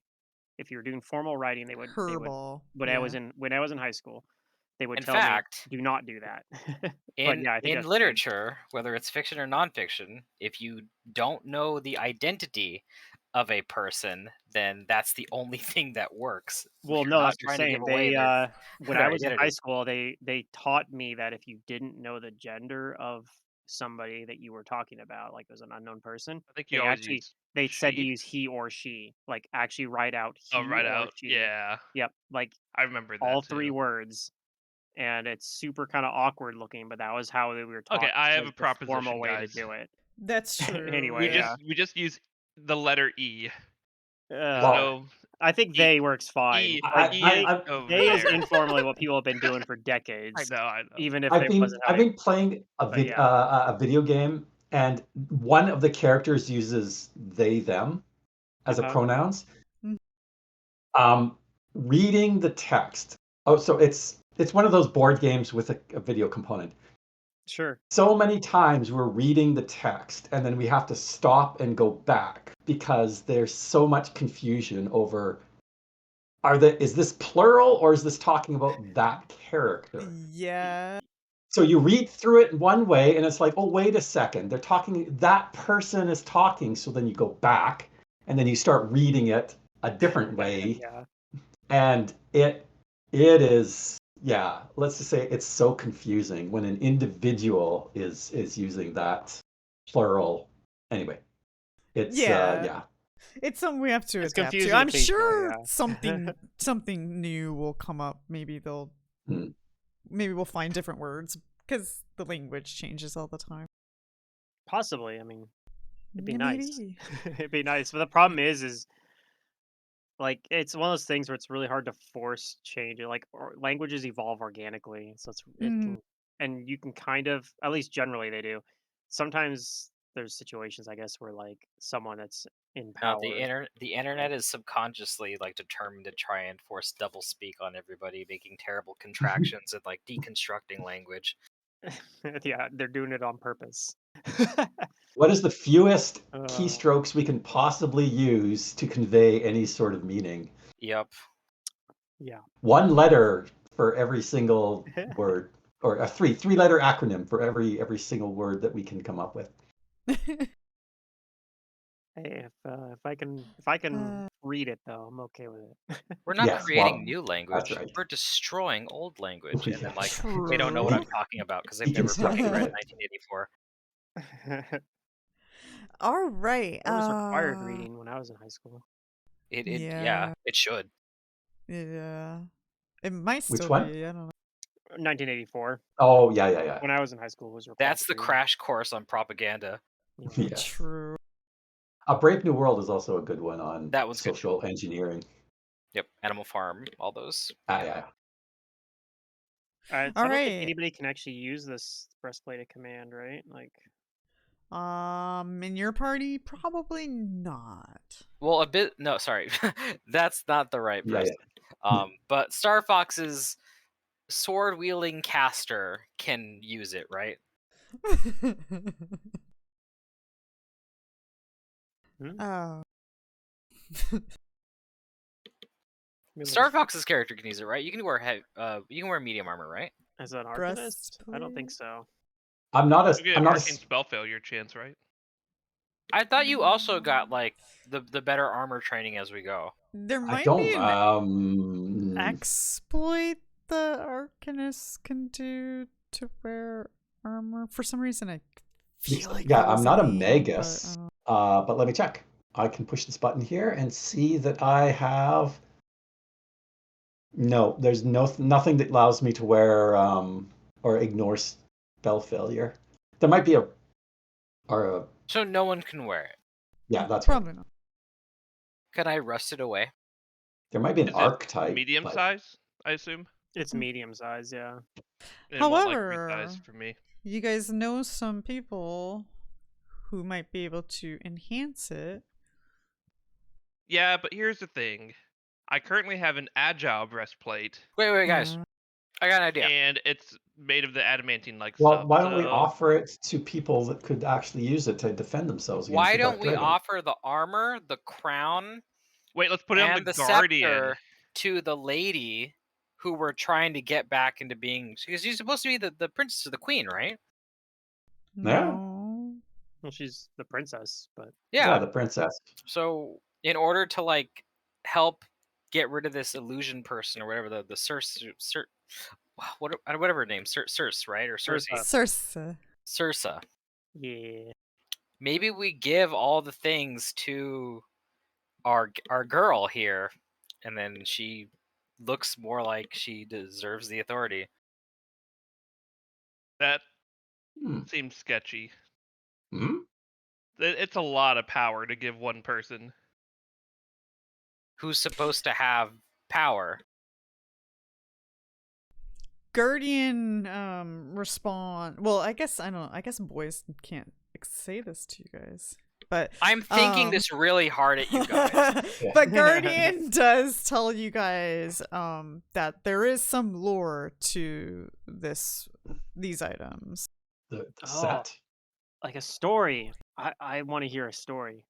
if you were doing formal writing, they would Herbal. when I was in high school, they would In tell me fact, do not do that. But in yeah, I think in that's changed. literature, whether it's fiction or nonfiction, if you don't know the identity of a person, then that's the only thing that works. Well, You're no, not that's what I'm trying to give saying. away When their I was in high identity. school, they taught me that if you didn't know the gender of somebody that you were talking about, like it was an unknown person, I think you always use they said to she. use he or she, like actually write out Oh, he right or out. she. Yeah, Yep, like I remember all that three too. words, and it's super kind of awkward looking, but that was how we were Okay, taught I have was a the formal proposition, way to guys. do it. That's true. Anyway, yeah. We just use the letter E. There's Uh, Well, no I think E. they works fine. E. Like E is over they is there. informally what people have been doing for I decades, know. I know. even if they wasn't how I've they. been playing But yeah, a video game, and one of the characters uses they them as a pronouns. Mm. Reading the text. Oh, so it's one of those board games with a video component. sure. So many times we're reading the text and then we have to stop and go back because there's so much confusion over is this plural or is this talking about that character? Yeah. So you read through it one way and it's like, oh, wait a second, they're talking, that person is talking. So then you go back and then you start reading it a different way. Yeah. And it is, yeah, let's just say it's so confusing when an individual is using that plural. Anyway, it's Yeah. yeah. It's something we have to It's adapt to. confusing I'm occasionally, sure yeah. something new will come up. Maybe maybe we'll find different words because the language changes all the time. Possibly. I mean, it'd be Yeah, nice. maybe. It'd be nice, but the problem is like it's one of those things where it's really hard to force change. Like languages evolve organically, so it Mm. can, and you can kind of, at least generally they do. Sometimes there's situations, I guess, where like someone that's in No, power, the internet is subconsciously like determined to try and force double speak on everybody, making terrible contractions and like deconstructing language. yeah, they're doing it on purpose. What is the fewest Uh, keystrokes we can possibly use to convey any sort of meaning? Yep. yeah. One letter for every single word, or a three-letter acronym for every single word that we can come up with. Hey, if I can read it though, I'm okay with it. We're not Yes, creating well, new that's language. right. We're destroying old language, and then like True. they don't know what I'm talking about because they've never fucking read Deconstructing it. 1984. All right. It was required reading when I was in high school. Yeah, it should. Yeah. It might Which still one? be. I don't know. 1984. Oh, yeah. When I was in high school, it was required. That's the crash course on propaganda. Yeah. Yes. True. A Brave New World is also a good one on That one's good. social engineering. Yep, Animal Farm, all those. Yeah. So I All don't think right. anybody can actually use this breastplate command, right? Like, In your party, probably not. Well, a bit. No, sorry, that's not the right Yeah, person. But Star Fox's sword wielding caster can use it, right? Oh. Star Fox's character can use it, right? You can wear medium armor, right? As an arcanist? I don't think Breastplate? so. I'm not You get a arcane spell failure chance, right? I thought you also got like the better armor training as we go. There I might be don't an exploit the Arcanist can do to wear armor. For some reason, I feel like yeah, that I'm was not a name, magus. But let me check. I can push this button here and see that I have no, there's nothing that allows me to wear or ignore spell failure. There might be a So no one can wear it. yeah, that's right. probably not. Can I rust it away? There might be an Is it archetype. medium but- size, I assume. It's medium size, yeah. It won't, like, However, resize for me. you guys know some people who might be able to enhance it. Yeah, but here's the thing. I currently have an agile breastplate, Wait, guys. Yeah. I got an idea. and it's made of the adamantine-like Well, stuff. why don't we so- offer it to people that could actually use it to defend themselves against Why the Dark don't we Dragon? offer the armor, the crown, Wait, let's put it on and the the guardian. scepter to the lady who we're trying to get back into being? Because she's supposed to be the princess or the queen, right? Yeah. No. Well, she's the princess, but Yeah. the princess. So in order to like help get rid of this illusion person or whatever the whatever her name, Circe, right? Or Circe. Circe. Circe. yeah. Maybe we give all the things to our girl here, and then she looks more like she deserves the authority. That Hmm. seems sketchy. Hmm? It's a lot of power to give one person. Who's supposed to have power? Guardian respond. Well, I guess I don't know. I guess boys can't say this to you guys. But I'm thinking this really hard at you guys. but Guardian does tell you guys that there is some lore to these items. The Oh. set. Like a story. I want to hear a story.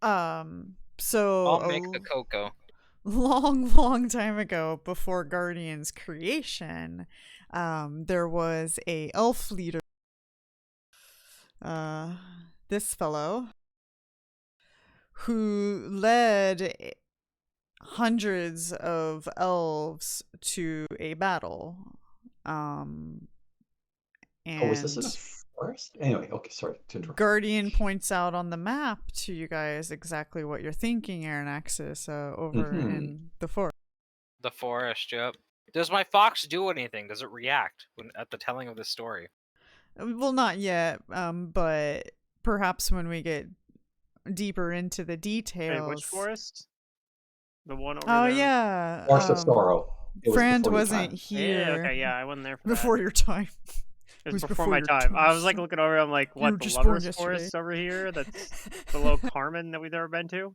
So I'll make the cocoa. long time ago, before Guardian's creation, there was a elf leader, this fellow, who led hundreds of elves to a battle. And Was this in a forest? Anyway, okay, sorry to interrupt. Guardian points out on the map to you guys exactly what you're thinking, Aranaxis, over in the forest. The forest, yep. Does my fox do anything? Does it react at the telling of this story? Well, not yet, but perhaps when we get deeper into the details. Wait, which forest? The one over Oh there? yeah, Forest of Sorrow. It was Frand before your wasn't time. here. Yeah, okay, yeah, I wasn't there for before that. your time. It was was before before my your time. I time. was like looking over, I'm like, You were what, the just born Lovers yesterday. Forest over here? That's below Carmen that we've never been to?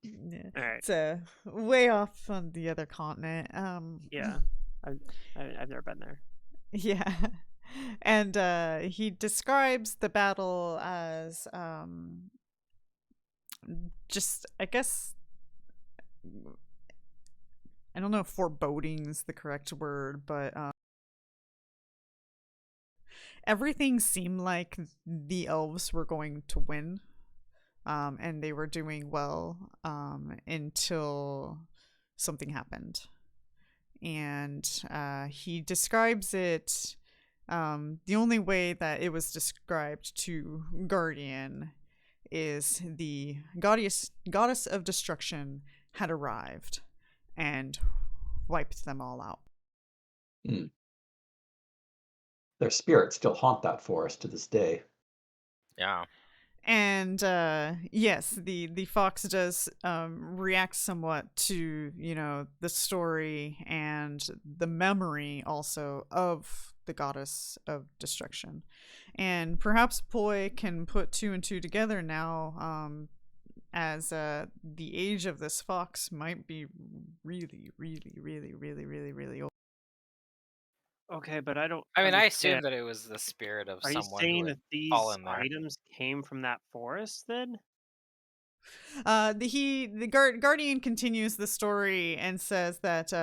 Yeah. Alright. It's way off on the other continent. Yeah. I've never been there. Yeah. And he describes the battle as just, I guess, I don't know if foreboding is the correct word, but everything seemed like the elves were going to win, and they were doing well until something happened. And he describes it, the only way that it was described to Guardian is the goddess of destruction had arrived and wiped them all out. Mm. Their spirits still haunt that forest to this day. Yeah. And yes, the fox does react somewhat to, you know, the story and the memory also of the goddess of destruction. And perhaps Poi can put two and two together now, as the age of this fox might be really, really, really, really, really, really old. Okay, but I don't I mean, I understand. assumed that it was the spirit of Are you someone who saying had that these fallen there. items came from that forest then? The guardian continues the story and says that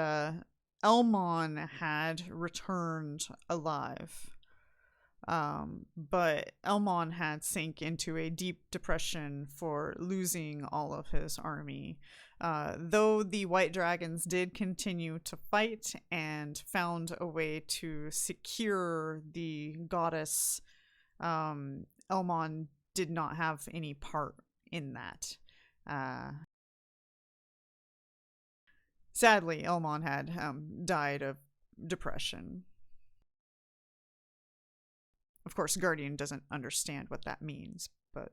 Elmon had returned alive. But Elmon had sank into a deep depression for losing all of his army. Though the White Dragons did continue to fight and found a way to secure the goddess, Elmon did not have any part in that. Sadly, Elmon had died of depression. Of course, Guardian doesn't understand what that means, but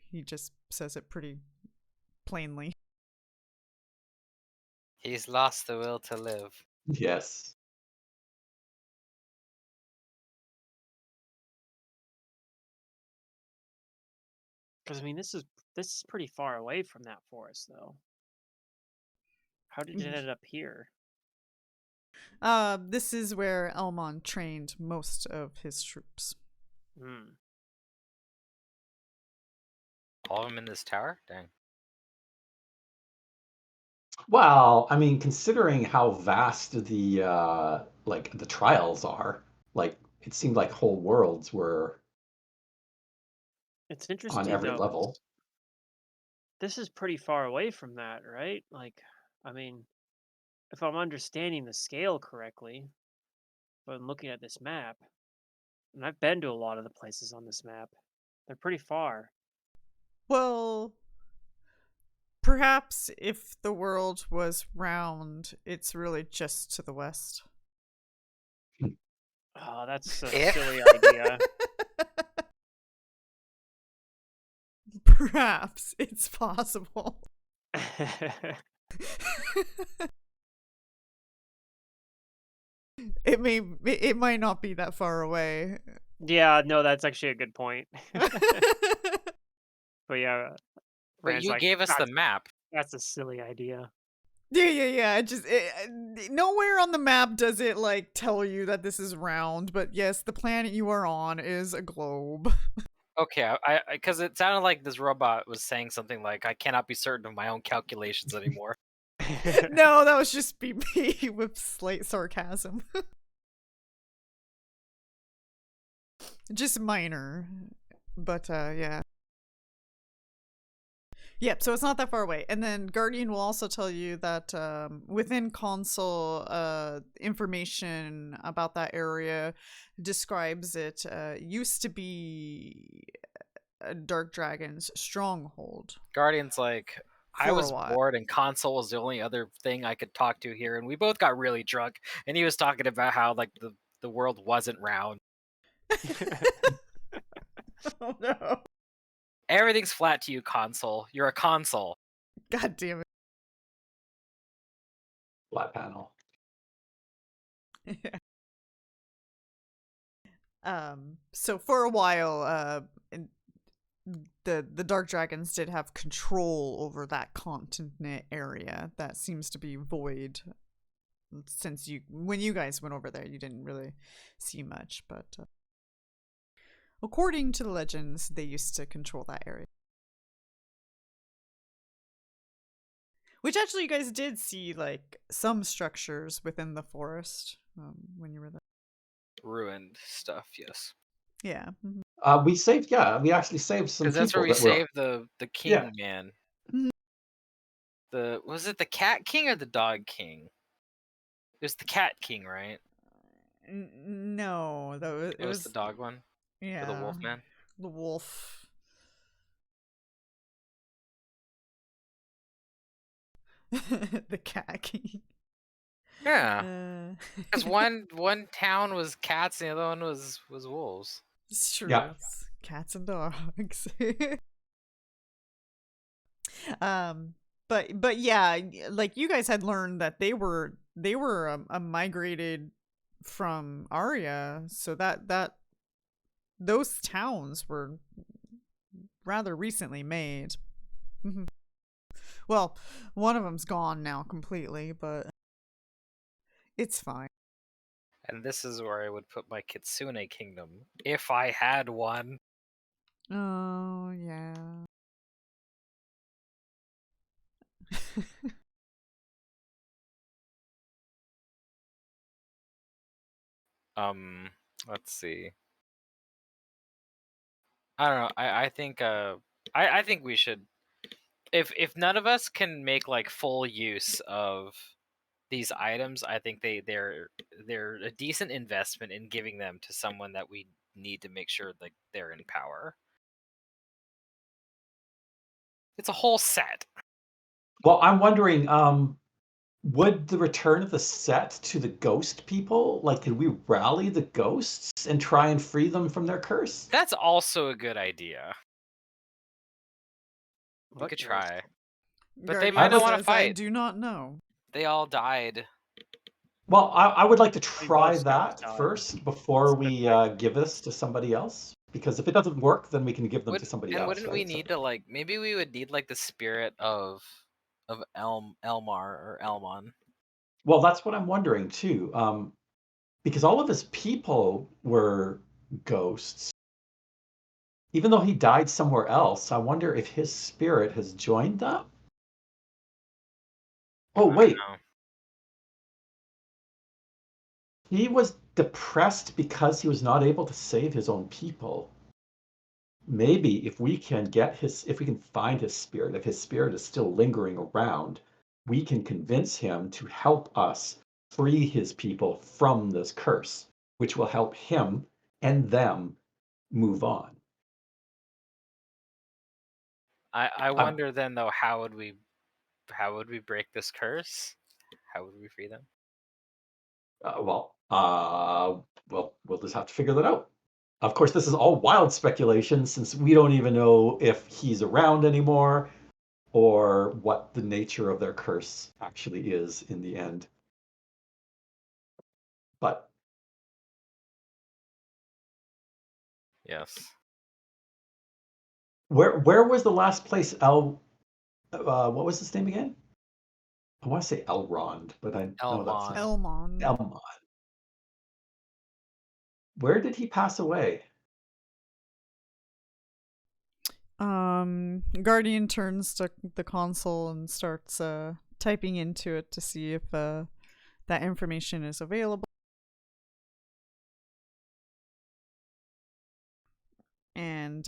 he just says it pretty plainly. He's lost the will to live. Yes. Because I mean, this is pretty far away from that forest, though. How did it end up here? This is where Elmon trained most of his troops. Hmm. All of them in this tower? Dang. Well, I mean, considering how vast the trials are, like it seemed like whole worlds were It's on interesting every though. level. This is pretty far away from that, right? Like, I mean, if I'm understanding the scale correctly, but I'm looking at this map, and I've been to a lot of the places on this map, they're pretty far. Well, perhaps if the world was round, it's really just to the west. Oh, that's a Yeah. silly idea. Perhaps it's possible. It might not be that far away. Yeah, no, that's actually a good point. But yeah, But Rand's you like, gave us the map. that's a silly idea. Yeah. Nowhere on the map does it like tell you that this is round, but yes, the planet you are on is a globe. Okay, because it sounded like this robot was saying something like, "I cannot be certain of my own calculations anymore." No, that was just BP with slight sarcasm. Just minor. But yeah. Yep, so it's not that far away. And then Guardian will also tell you that within console information about that area describes it used to be a Dark Dragon's stronghold. Guardian's like, I For a was while. bored and console was the only other thing I could talk to here, and we both got really drunk, and he was talking about how like the world wasn't round. Oh no. Everything's flat to you, console. You're a console. God damn it. Flat panel. Yeah. So for a while, the Dark Dragons did have control over that continent area that seems to be void. Since when you guys went over there, you didn't really see much, but according to the legends, they used to control that area. Which actually, you guys did see like some structures within the forest when you were there. Ruined stuff, yes. Yeah. Mm-hmm. We actually saved some Because people that's where we that were. saved the king Yeah. man. Mhm. Was it the cat king or the dog king? It was the cat king, right? No, It was the dog one? Yeah, Or the wolf man? the wolf. The cat king. Yeah, Uh, because one town was cats and the other one was wolves. it's true. Yeah. It's cats and dogs. But yeah, like you guys had learned that they were migrated from Arya, so that those towns were rather recently made. Mhm. Well, one of them's gone now completely, but it's fine. And this is where I would put my Kitsune kingdom if I had one. Oh yeah. Let's see. I don't know. I think I think we should, if none of us can make like full use of these items, I think they're a decent investment in giving them to someone that we need to make sure like they're in power. It's a whole set. Well, I'm wondering, would the return of the set to the ghost people, like, could we rally the ghosts and try and free them from their curse? That's also a good idea. We What could ghost? try. But they Guardian might not like- want to says, I fight. do not know. They all died. Well, I would like to try both that scouts died. first before That's a we good give this to somebody else. Because if it doesn't work, then we can give them to somebody And else. wouldn't we right? So- need to like maybe we would need like the spirit of Elmar or Elmon. Well, that's what I'm wondering too. Because all of his people were ghosts. Even though he died somewhere else, I wonder if his spirit has joined them. Oh, wait. No. He was depressed because he was not able to save his own people. Maybe if we can find his spirit, if his spirit is still lingering around, we can convince him to help us free his people from this curse, which will help him and them move on. I wonder then though, how would we break this curse? How would we free them? We'll just have to figure that out. Of course, this is all wild speculation since we don't even know if he's around anymore or what the nature of their curse actually is in the end. But Yes. where was the last place what was his name again? I want to say Elrond, but I know that's Elmon. Elmon. Elmon. Where did he pass away? Guardian turns to the console and starts typing into it to see if that information is available. And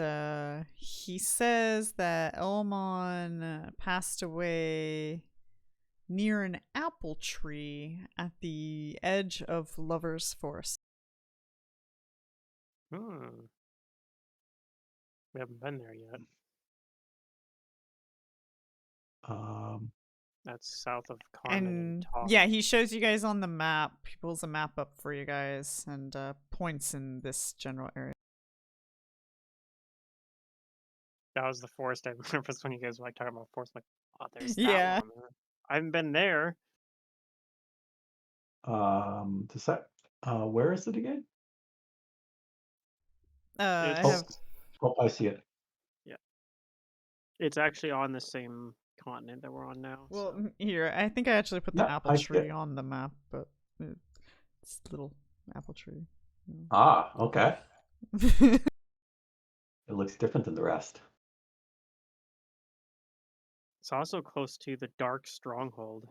he says that Elmon passed away near an apple tree at the edge of Lover's Forest. We haven't been there yet. That's south of Carmen and Todd. Yeah, he shows you guys on the map. He pulls a map up for you guys and points in this general area. That was the forest I remember when you guys were like talking about forest. I'm like, oh, there's that Yeah. one. I haven't been there. Does that where is it again? I It's- have. Oh, I see it. It's actually on the same continent that we're on now. Well, so. here, I think I actually put the Yeah, apple I see tree it. on the map, but it's a little apple tree. Ah, okay. It looks different than the rest. It's also close to the Dark Stronghold.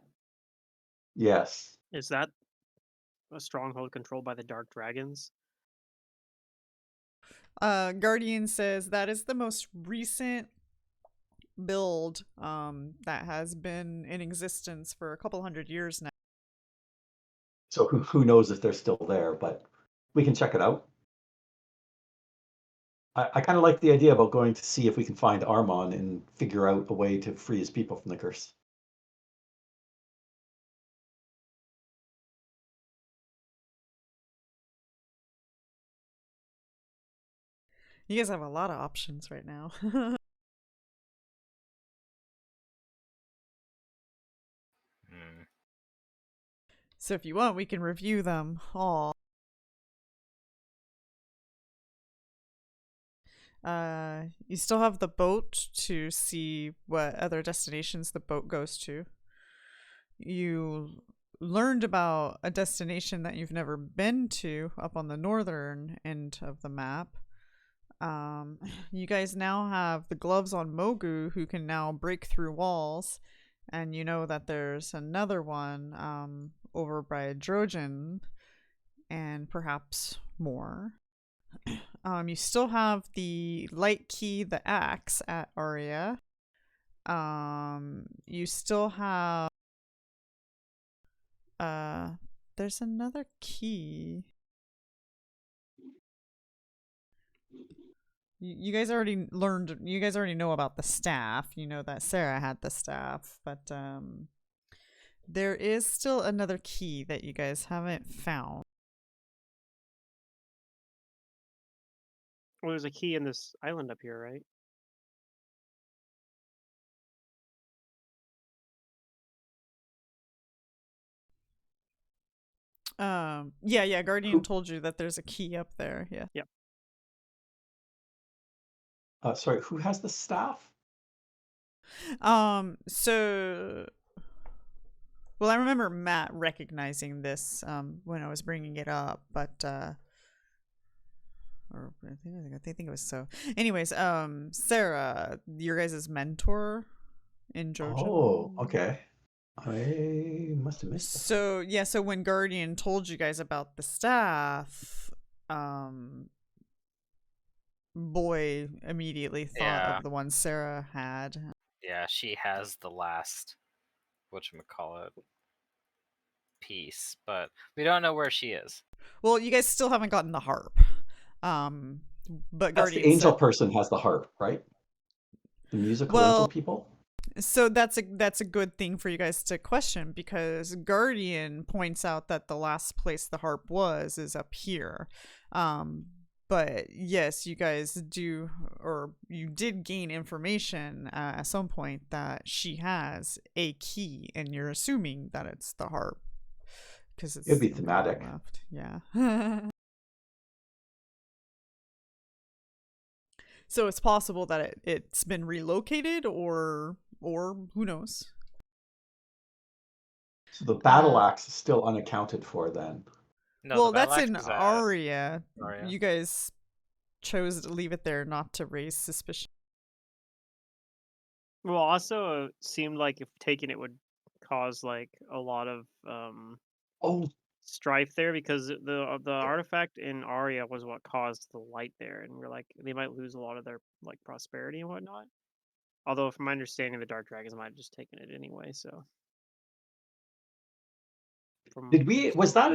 Yes. Is that a stronghold controlled by the Dark Dragons? Guardian says that is the most recent build that has been in existence for a couple hundred years now. So who knows if they're still there, but we can check it out. I kind of like the idea about going to see if we can find Armon and figure out a way to free his people from the curse. You guys have a lot of options right now. Hmm. So if you want, we can review them all. You still have the boat to see what other destinations the boat goes to. You learned about a destination that you've never been to up on the northern end of the map. You guys now have the gloves on Mogu, who can now break through walls, and you know that there's another one over by Drojan, and perhaps more. You still have the light key, the axe at Aria. You still have there's another key. You guys already learned, you guys already know about the staff. You know that Sarah had the staff, but there is still another key that you guys haven't found. Well, there's a key in this island up here, right? Yeah, Guardian Who? told you that there's a key up there. Yeah. Yep. Sorry, who has the staff? So well, I remember Matt recognizing this when I was bringing it up, but or I think it was so. Anyways, Sarah, your guys' mentor in Oh, Jojen. okay. I must have missed that. So yeah, so when Guardian told you guys about the staff, Boy immediately thought Yeah. of the one Sarah had. Yeah, she has the last whatchamacallit piece, but we don't know where she is. Well, you guys still haven't gotten the harp. But That's the Guardian angel said, person has the harp, right? The musical angel well, people? so that's a good thing for you guys to question, because Guardian points out that the last place the harp was is up here. But yes, you guys do, or you did gain information at some point that she has a key, and you're assuming that it's the harp because it's It'd be the only one thematic. left. Yeah. So it's possible that it's been relocated, or who knows. So the battle axe is still unaccounted for then. No, Well, the battle that's axe in is at Aria. Aria. You guys chose to leave it there not to raise suspicion. Well, also it seemed like if taking it would cause like a lot of Oh, strife there, because the artifact in Aria was what caused the light there, and we're like they might lose a lot of their like prosperity and whatnot. Although, from my understanding, the Dark Dragons might have just taken it anyway. So, was that an Pretty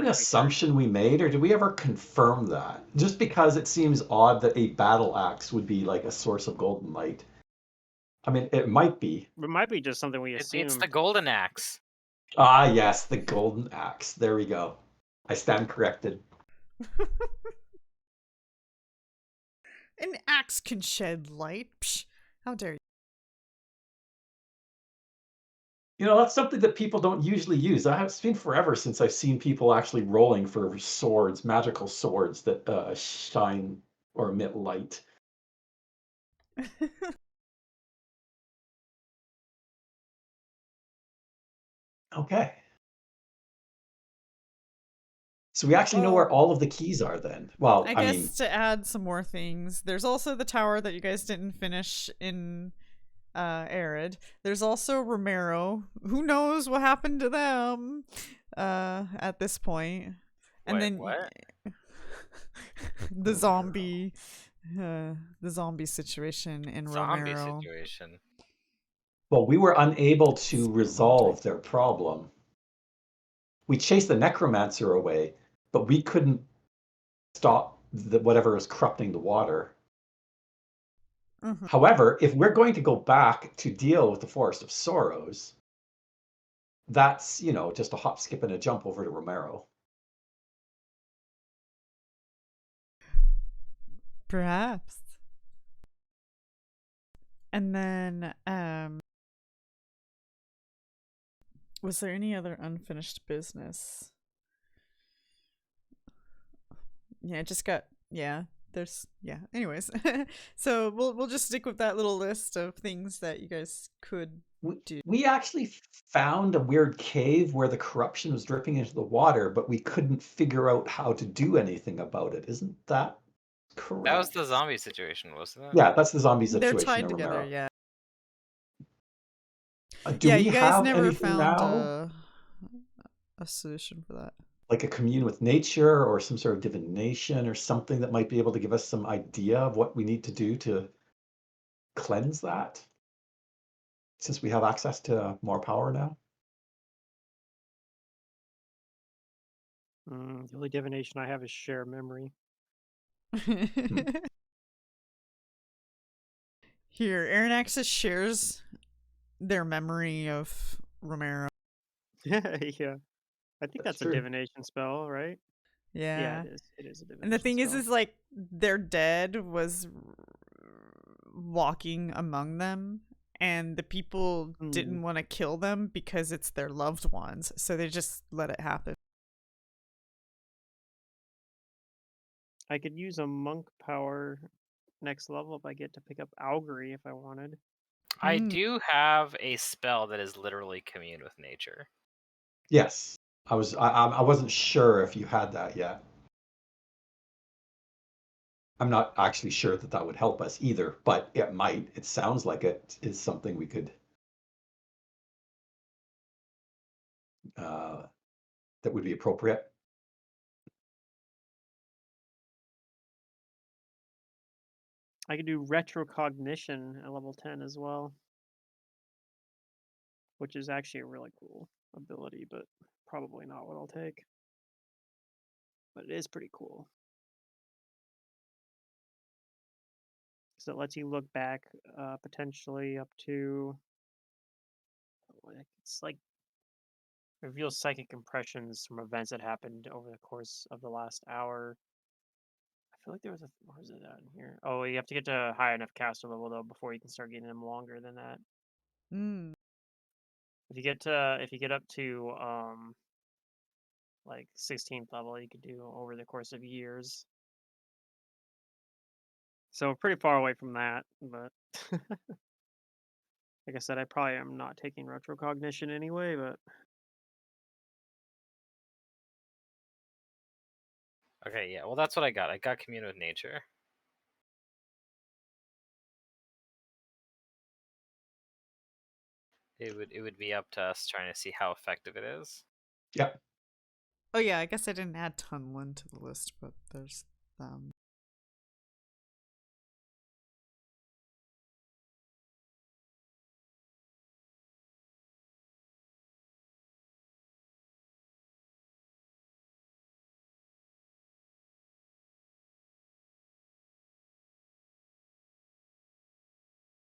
fair. assumption we made, or did we ever confirm that? Just because it seems odd that a battle axe would be like a source of golden light. I mean, it might be. It might be just something we It's assumed. the golden axe. Ah, yes, the golden axe. There we go. I stand corrected. An axe can shed light. Psh, how dare you? You know, that's something that people don't usually use. It's been forever since I've seen people actually rolling for swords, magical swords that shine or emit light. Okay. So we actually know where all of the keys are then. Well, I guess to add some more things, there's also the tower that you guys didn't finish in Arid. There's also Romero. Who knows what happened to them at this point. And Wait, then what? the zombie situation in Zombie Romero. situation. well, we were unable to resolve their problem. We chased the necromancer away, but we couldn't stop whatever was corrupting the water. Mm-hmm. However, if we're going to go back to deal with the Forest of Sorrows, that's, just a hop, skip, and a jump over to Romero. Perhaps. And then, was there any other unfinished business? Yeah, it just got anyways. So we'll just stick with that little list of things that you guys could do. We actually found a weird cave where the corruption was dripping into the water, but we couldn't figure out how to do anything about it. Isn't that correct? That was the zombie situation, wasn't it? Yeah, that's the zombie They're situation tied in together, Romero. yeah. Do we you guys have never anything found now? a solution for that. Like a commune with nature or some sort of divination or something that might be able to give us some idea of what we need to do to cleanse that? Since we have access to more power now? The only divination I have is share memory. Here, Aaron Axis shares their memory of Romero. Yeah, I think that's a true. divination spell, right? Yeah, Yeah. it is. It is a divination. And the thing spell. is like their dead was walking among them, and the people didn't want to kill them because it's their loved ones, so they just let it happen. I could use a monk power next level if I get to pick up augury if I wanted. I do have a spell that is literally commune with nature. Yes, I wasn't sure if you had that yet. I'm not actually sure that that would help us either, but it might. It sounds like it is something we could that would be appropriate. I could do retrocognition at level 10 as well, which is actually a really cool ability, but probably not what I'll take. But it is pretty cool. So it lets you look back potentially up to, it's like, reveals psychic impressions from events that happened over the course of the last hour. I feel like there was a, where is it at in here? Oh, you have to get to a high enough caster level though before you can start getting them longer than that. If you get up to like 16th level, you could do over the course of years. So we're pretty far away from that, but like I said, I probably am not taking retrocognition anyway, but Okay, yeah. Well, that's what I got. I got commune with nature. It would be up to us trying to see how effective it is. Yep. Oh yeah, I guess I didn't add Tunlin to the list, but there's them.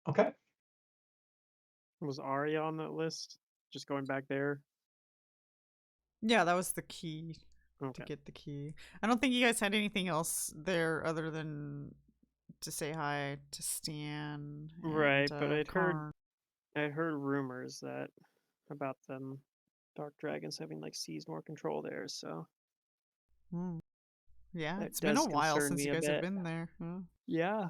Okay. was Arya on that list? Just going back there. Yeah, that was the key to Okay. get the key. I don't think you guys had anything else there other than to say hi to Stan. Right, and, but I'd Karn. heard rumors that about them dark dragons having like seized more control there, so Yeah, that it's been a does while concern since me you a guys have bit. been there. Huh? Yeah.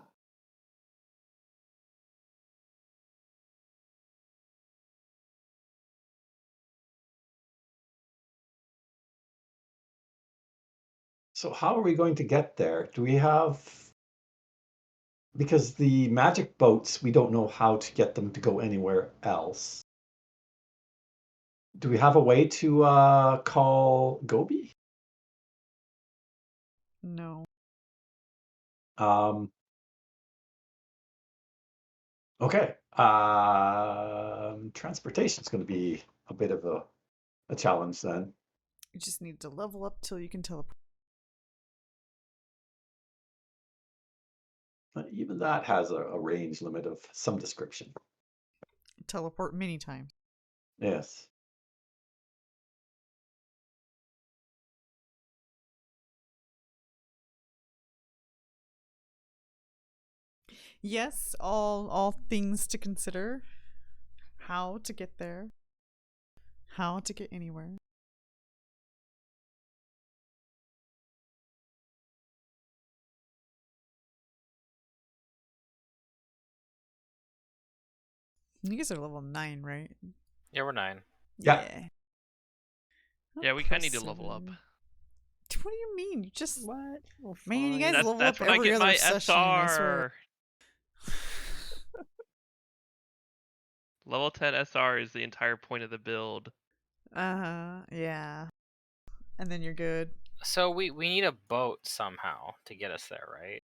So how are we going to get there? Do we have, because the magic boats, we don't know how to get them to go anywhere else. Do we have a way to call Gobi? No. Okay. Transportation is going to be a bit of a challenge then. You just need to level up till you can teleport. But even that has a range limit of some description. Teleport many times. Yes. Yes, all things to consider. How to get there. How to get anywhere. You guys are level 9, right? Yeah, we're 9. Yeah. Yeah. Yeah, we kind of need to level up. What do you mean? You just What? We're man, you fine. guys level That's up when I every get other my session, I swear. SR. Level 10 SR is the entire point of the build. Yeah. And then you're good. So we need a boat somehow to get us there, right?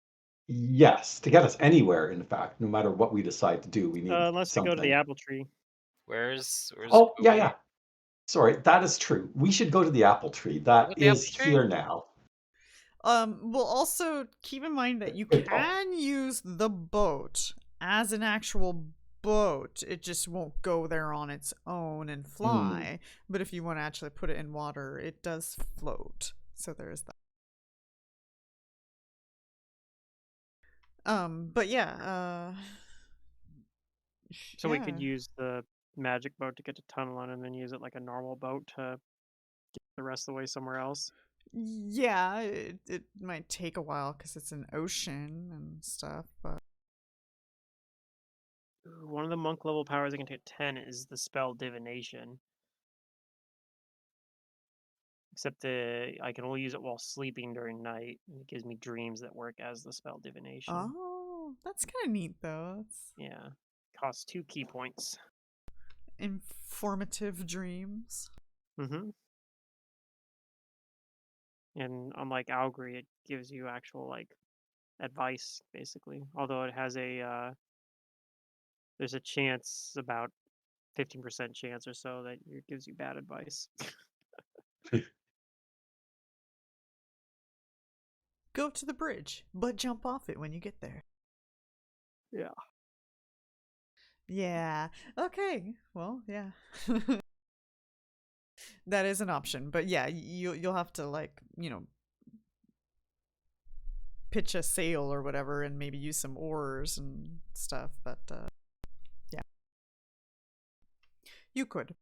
Yes, to get us anywhere, in fact, no matter what we decide to do, we need Unless we go to the something. apple tree. Where's Oh, yeah, Kobe? yeah. Sorry, that is true. We should go to the apple tree. Go That to the apple is tree? here now. Well, also keep in mind that you Oh. can use the boat as an actual boat. It just won't go there on its own and fly. But if you want to actually put it in water, it does float. So there's that. But yeah, So we could yeah. use the magic boat to get to Tunneling and then use it like a normal boat to get the rest of the way somewhere else. Yeah, it might take a while because it's an ocean and stuff, but One of the monk level powers I can take 10 is the spell Divination. Except I can only use it while sleeping during night. And it gives me dreams that work as the spell Divination. oh, that's kind of neat though. It's Yeah. Costs 2 key points. informative dreams. Mm-hmm. And unlike Augury, it gives you actual like advice basically. Although it has there's a chance, about 15% chance or so, that it gives you bad advice. Go to the bridge, but jump off it when you get there. Yeah. Yeah. Okay. Well, yeah. That is an option, but yeah, you'll have to like, pitch a sail or whatever and maybe use some oars and stuff, but yeah. You could.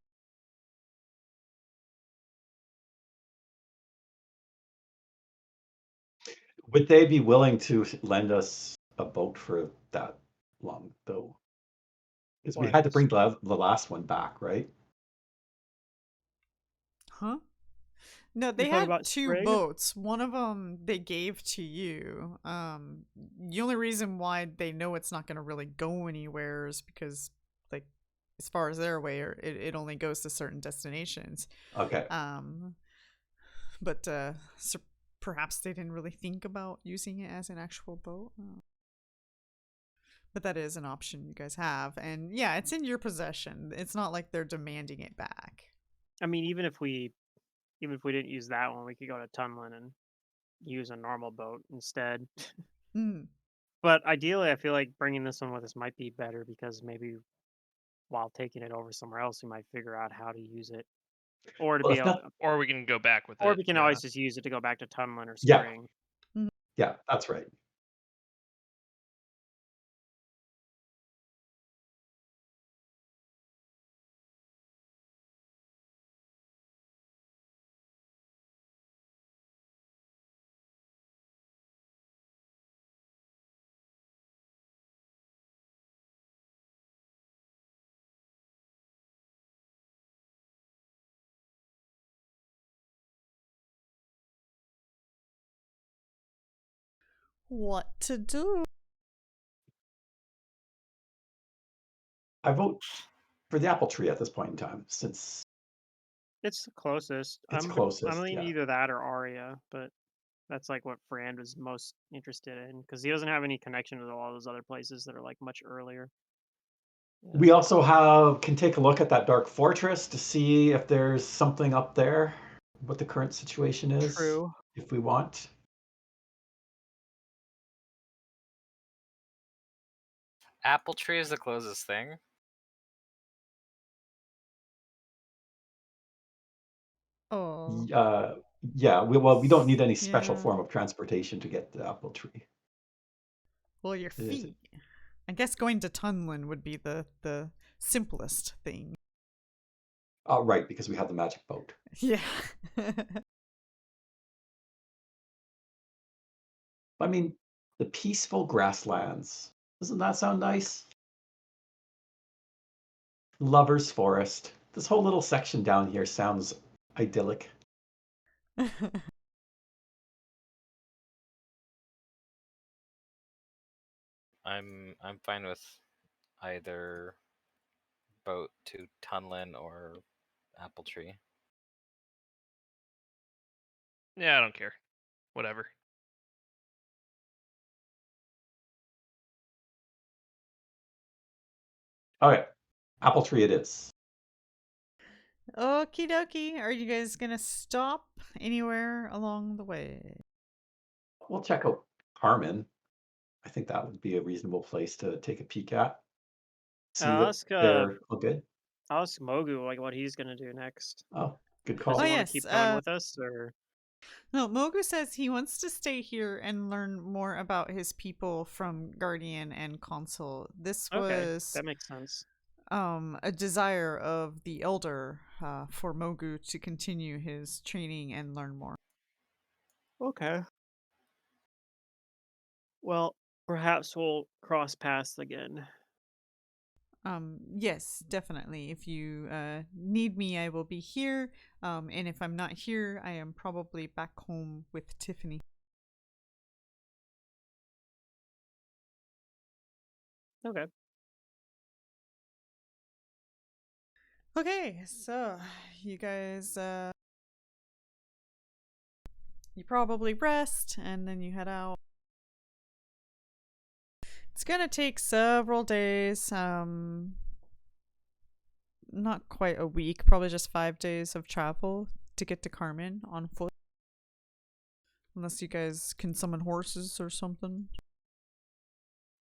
Would they be willing to lend us a boat for that long, though? Because we had to bring the last one back, right? Huh? No, You're they talking had about 2 Sprig? boats. One of them they gave to you. The only reason why they know it's not going to really go anywhere is because, like, as far as they're aware, it only goes to certain destinations. Okay. But so perhaps they didn't really think about using it as an actual boat. But that is an option you guys have, and yeah, it's in your possession. It's not like they're demanding it back. I mean, even if we didn't use that one, we could go to Tunneling and use a normal boat instead. Mm. But ideally, I feel like bringing this one with us might be better because maybe while taking it over somewhere else, we might figure out how to use it, or to Well, be if able, not, Or we can go back with or it. we can Yeah. always just use it to go back to Tunneling or yeah, Spring. yeah, that's right. What to do? I vote for the apple tree at this point in time, since It's the closest. it's I'm closest. thinking Yeah. either that or Aria, but that's like what Frand was most interested in because he doesn't have any connection to all those other places that are like much earlier. We also can take a look at that dark fortress to see if there's something up there, what the current situation is, True. if we want. Apple tree is the closest thing. Oh, Yeah. We don't need any special yeah. form of transportation to get the apple tree. Well, your It is. feet. I guess going to Tunlin would be the simplest thing. Oh, right, because we have the magic boat. Yeah. I mean, the peaceful grasslands. Doesn't that sound nice? Lover's Forest. This whole little section down here sounds idyllic. I'm fine with either boat to Tunlin or Apple Tree. Yeah, I don't care. Whatever. Okay, Apple Tree it is. Okie dokie. Are you guys gonna stop anywhere along the way? We'll check out Carmen. I think that would be a reasonable place to take a peek at. See that Ask they're all good. ask Mogu like what he's gonna do next. Oh, good Does call. he Oh, want yes, to keep coming with us, or No, Mogu says he wants to stay here and learn more about his people from Guardian and Consul. This okay, was that makes sense. a desire of the Elder for Mogu to continue his training and learn more. Okay. Well, perhaps we'll cross paths again. Yes, definitely. If you need me, I will be here. And if I'm not here, I am probably back home with Tiffany. Okay. Okay, so you guys, you probably rest and then you head out. It's gonna take several days, not quite a week, probably just 5 days of travel to get to Carmen on foot. Unless you guys can summon horses or something.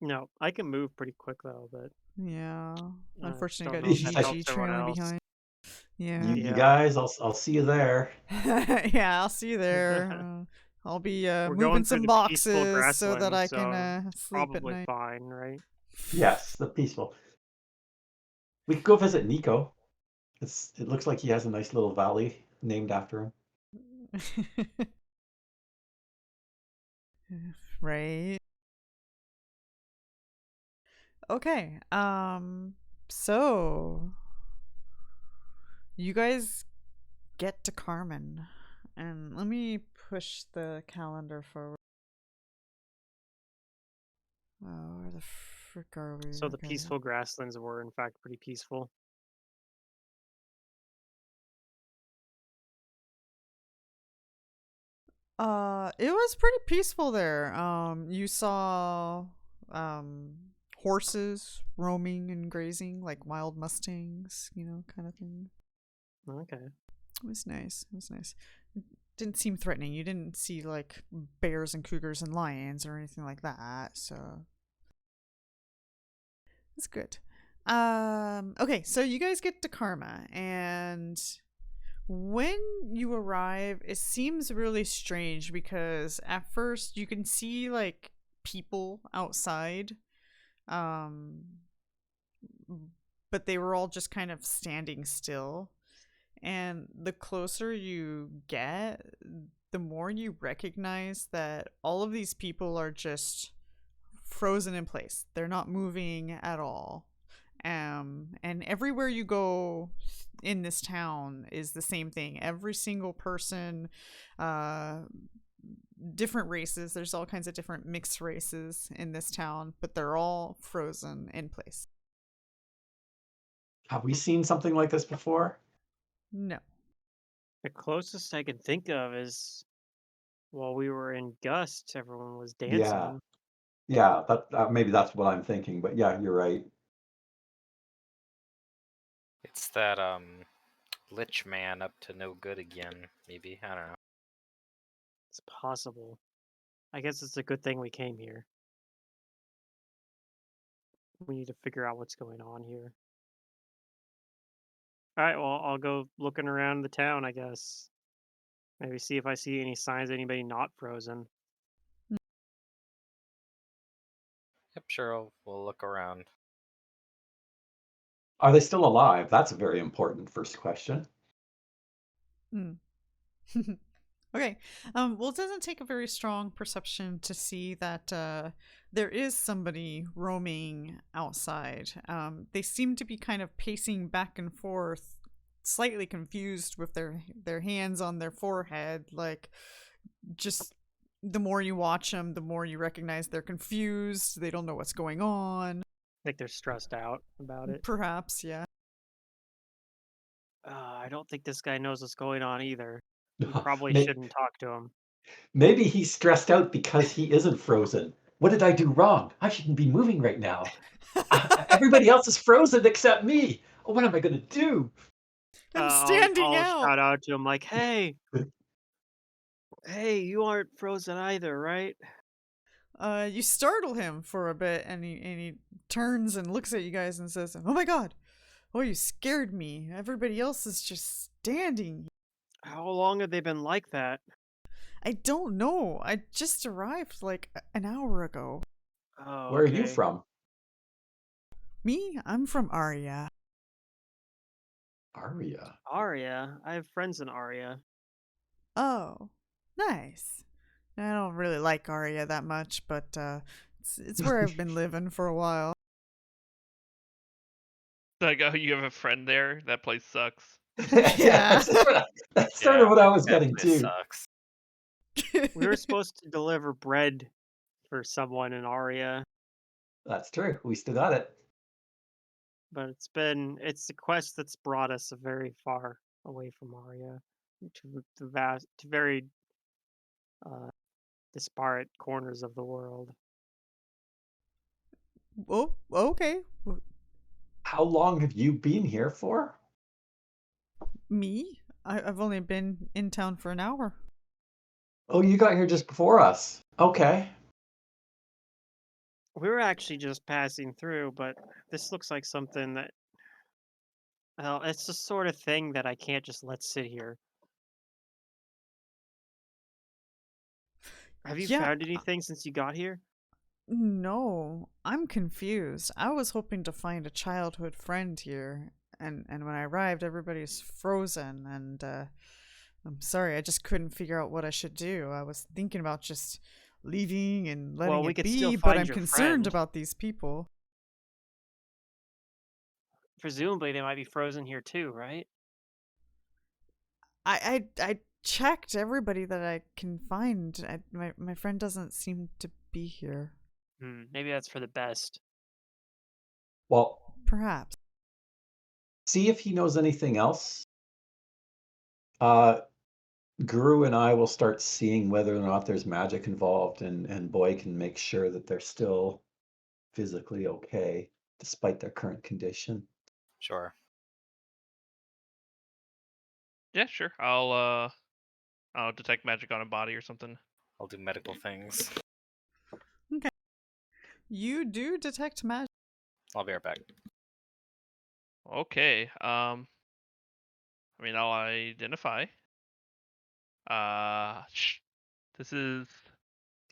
No, I can move pretty quick though, but Yeah. Unfortunately, don't got know if that He's helps GG everyone trailing else. behind. Yeah. You Yeah. guys, I'll see you there. Yeah, I'll see you there. I'll be We're moving going some through the peaceful boxes so that grasslands, I so can it's sleep at probably night. fine, right? Yes, the peaceful. We could go visit Nico. It looks like he has a nice little valley named after him. Right. Okay. So you guys get to Carmen, and let me push the calendar forward. Where the frick are we? So the Okay. peaceful grasslands were in fact pretty peaceful. It was pretty peaceful there. You saw horses roaming and grazing like wild mustangs, kind of thing. Okay. It was nice. It was nice. It didn't seem threatening. You didn't see like bears and cougars and lions or anything like that, so it's good. Okay, so you guys get to Karma, and when you arrive, it seems really strange because at first you can see like people outside, um, but they were all just kind of standing still. And the closer you get, the more you recognize that all of these people are just frozen in place. They're not moving at all. And everywhere you go in this town is the same thing. Every single person, different races. There's all kinds of different mixed races in this town, but they're all frozen in place. Have we seen something like this before? No. The closest I can think of is while we were in Gust, everyone was Yeah, dancing. yeah. That maybe that's what I'm thinking. But yeah, you're right. It's that lich man up to no good again, maybe. I don't know. It's possible. I guess it's a good thing we came here. We need to figure out what's going on here. All right, well, I'll go looking around the town, I guess. Maybe see if I see any signs of anybody not frozen. Yep, sure. We'll look around. Are they still alive? That's a very important first question. Hmm. Okay. Well, it doesn't take a very strong perception to see that there is somebody roaming outside. They seem to be kind of pacing back and forth, slightly confused with their hands on their forehead. Like, just the more you watch them, the more you recognize they're confused. They don't know what's going on. Like they're stressed out about it. Perhaps, yeah. I don't think this guy knows what's going on either. We probably May- shouldn't talk to him. Maybe he's stressed out because he isn't frozen. What did I do wrong? I shouldn't be moving right now. Everybody else is frozen except me. What am I going to do? I'm I'll standing out. shout out to him like, "Hey, hey, you aren't frozen either, right?" You startle him for a bit, and he turns and looks at you guys and says, "Oh my god! Oh, you scared me. Everybody else is just standing." How long have they been like that? I don't know. I just arrived like an hour ago. Oh, Where are you okay. from? Me? I'm from Aria. Aria. Aria. I have friends in Aria. Oh, nice. I don't really like Aria that much, but it's where I've been living for a while. Like, oh, you have a friend there? That place sucks. Yeah. That's sort of what I was that getting place to. sucks. We were supposed to deliver bread for someone in Aria, That's true. We still got it. but it's a quest that's brought us very far away from Aria to very uh, disparate corners of the world. Oh, okay. How long have you been here for? Me? I've only been in town for an hour. Oh, you got here just before us. Okay. We were actually just passing through, but this looks like something that, well, it's the sort of thing that I can't just let sit here. Have you Yeah, found anything since you got here? no, I'm confused. I was hoping to find a childhood friend here, and when I arrived, everybody's frozen, and I'm sorry, I just couldn't figure out what I should do. I was thinking about just leaving and Well, letting we it could still be, but find I'm your concerned friend. about these people. Presumably, they might be frozen here too, right? I checked everybody that I can find. My friend doesn't seem to be here. Maybe that's for the best. Well, Perhaps. see if he knows anything else. Uh, Guru and I will start seeing whether or not there's magic involved, and Boy can make sure that they're still physically okay despite their current condition. Sure. Yeah, sure. I'll detect magic on a body or something. I'll do medical things. Okay. You do detect magic. I'll be right back. Okay. I mean, I'll identify. This is.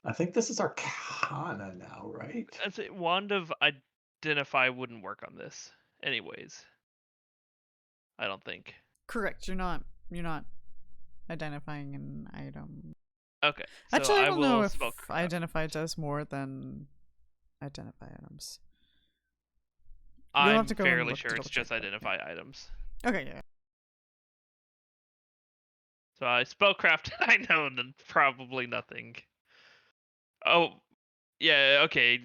I think this is Arcana now, right? I'd say wand of identify wouldn't work on this, anyways. I don't think. Correct. You're not identifying an item. Okay. So Actually, I I don't know will if spell craft. identify does more than identify items. I'm have to go and fairly look to sure it's double-check just that. identify items. Okay, yeah. So I spellcraft. I know probably nothing. Oh, yeah. Okay.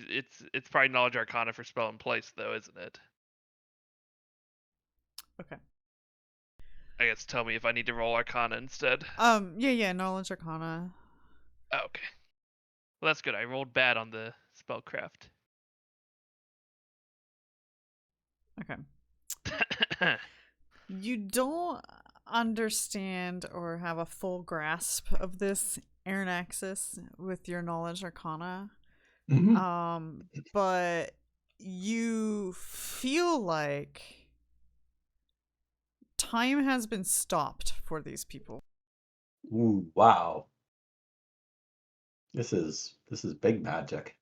It's probably knowledge arcana for spell in place, though, isn't it? Okay. I guess tell me if I need to roll arcana instead. Yeah, knowledge arcana. Oh, okay. Well, that's good. I rolled bad on the spellcraft. Okay. You don't understand or have a full grasp of this Aranaxis with your knowledge arcana. But you feel like time has been stopped for these people. Ooh, wow. This is big magic.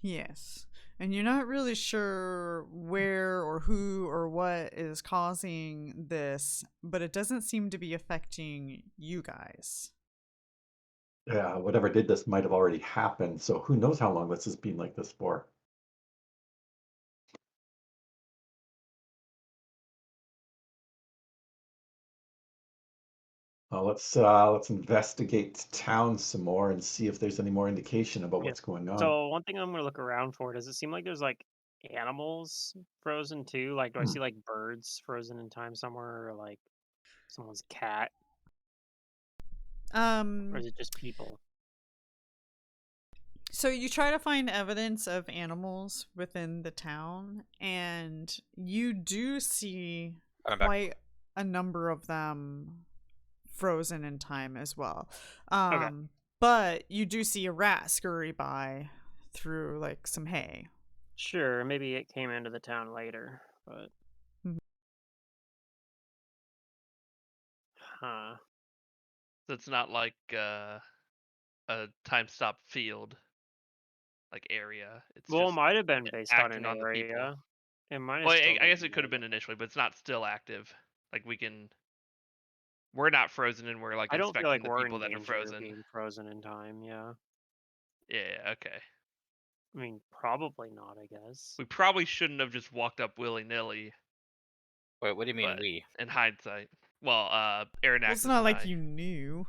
Yes. And you're not really sure where or who or what is causing this, but it doesn't seem to be affecting you guys. Yeah, whatever did this might have already happened, so who knows how long this has been like this for. Let's investigate town some more and see if there's any more indication about Yeah. what's going on. So one thing I'm gonna look around for, does it seem like there's like animals frozen too? Like, do I Hmm. see like birds frozen in time somewhere, or like someone's cat, or is it just people? So you try to find evidence of animals within the town, and you do see I'm back. quite a number of them frozen in time as well. Okay. But you do see a rat scurry by through like some hay. Sure, maybe it came into the town later, but huh. So it's not like a time stop field like area. It's Well, it just might have been based on an acting on the people. area. It might have Well, still I been guess it an could have area. been initially, but it's not still active. Like we're not frozen, and we're like I don't feel inspecting like the we're people in that are danger of frozen. being frozen in time, yeah. Yeah, okay. I mean, probably not, I guess. We probably shouldn't have just walked up willy nilly, Wait, what do you mean but we? in hindsight, well, Well, it's Aranaxis not and like I. you knew.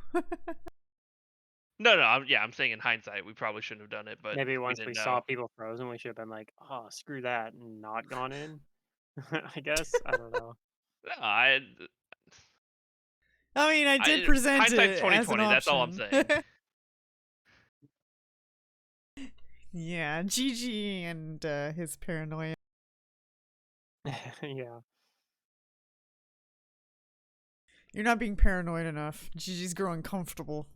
No, I'm saying in hindsight, we probably shouldn't have done it, but Maybe we once we didn't saw know. people frozen, we should have been like, oh, screw that, and not gone in. I guess. I don't know. No, I mean, I did present hindsight's it as an 2020. That's all I'm option. saying. Yeah, Gigi and his paranoia. Yeah. You're not being paranoid enough. Gigi's growing comfortable.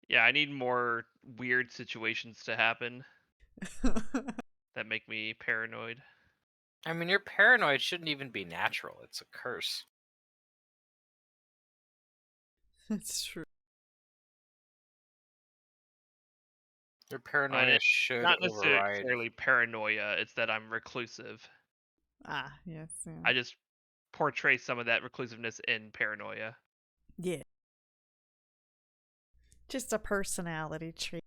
Yeah, I need more weird situations to happen that make me paranoid. I mean, your paranoid shouldn't even be natural. It's a curse. That's true. Your And paranoia it's should not override. necessarily paranoia, it's that I'm reclusive. Ah, yes. Yeah. I just portray some of that reclusiveness in paranoia. Yeah. Just a personality trait.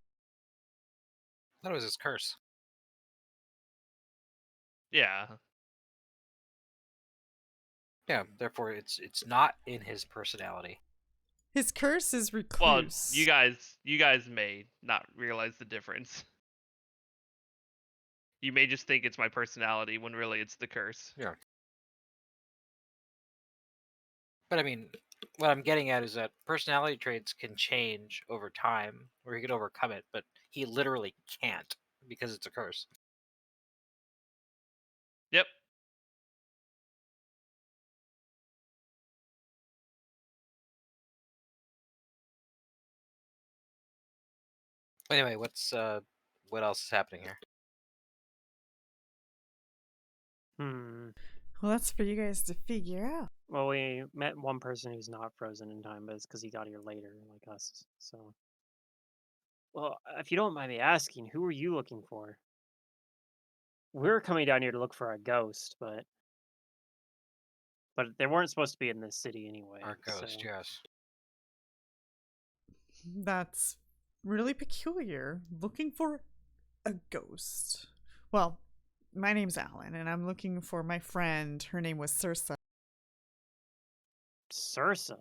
That was his curse. Yeah. Yeah, therefore it's not in his personality. His curse is Well, recluse. you guys may not realize the difference. You may just think it's my personality when really it's the curse. Yeah. But I mean, what I'm getting at is that personality traits can change over time, or he could overcome it, but he literally can't because it's a curse. Yep. Anyway, what else is happening here? Well, that's for you guys to figure out. Well, we met one person who's not frozen in time, but it's because he got here later, like us. So, well, if you don't mind me asking, who are you looking for? We're coming down here to look for a ghost, but they weren't supposed to be in this city anyway. Our ghost, So. yes. That's really peculiar. Looking for a ghost. Well, my name's Alan, and I'm looking for my friend. Her name was Cirsa. Sursa?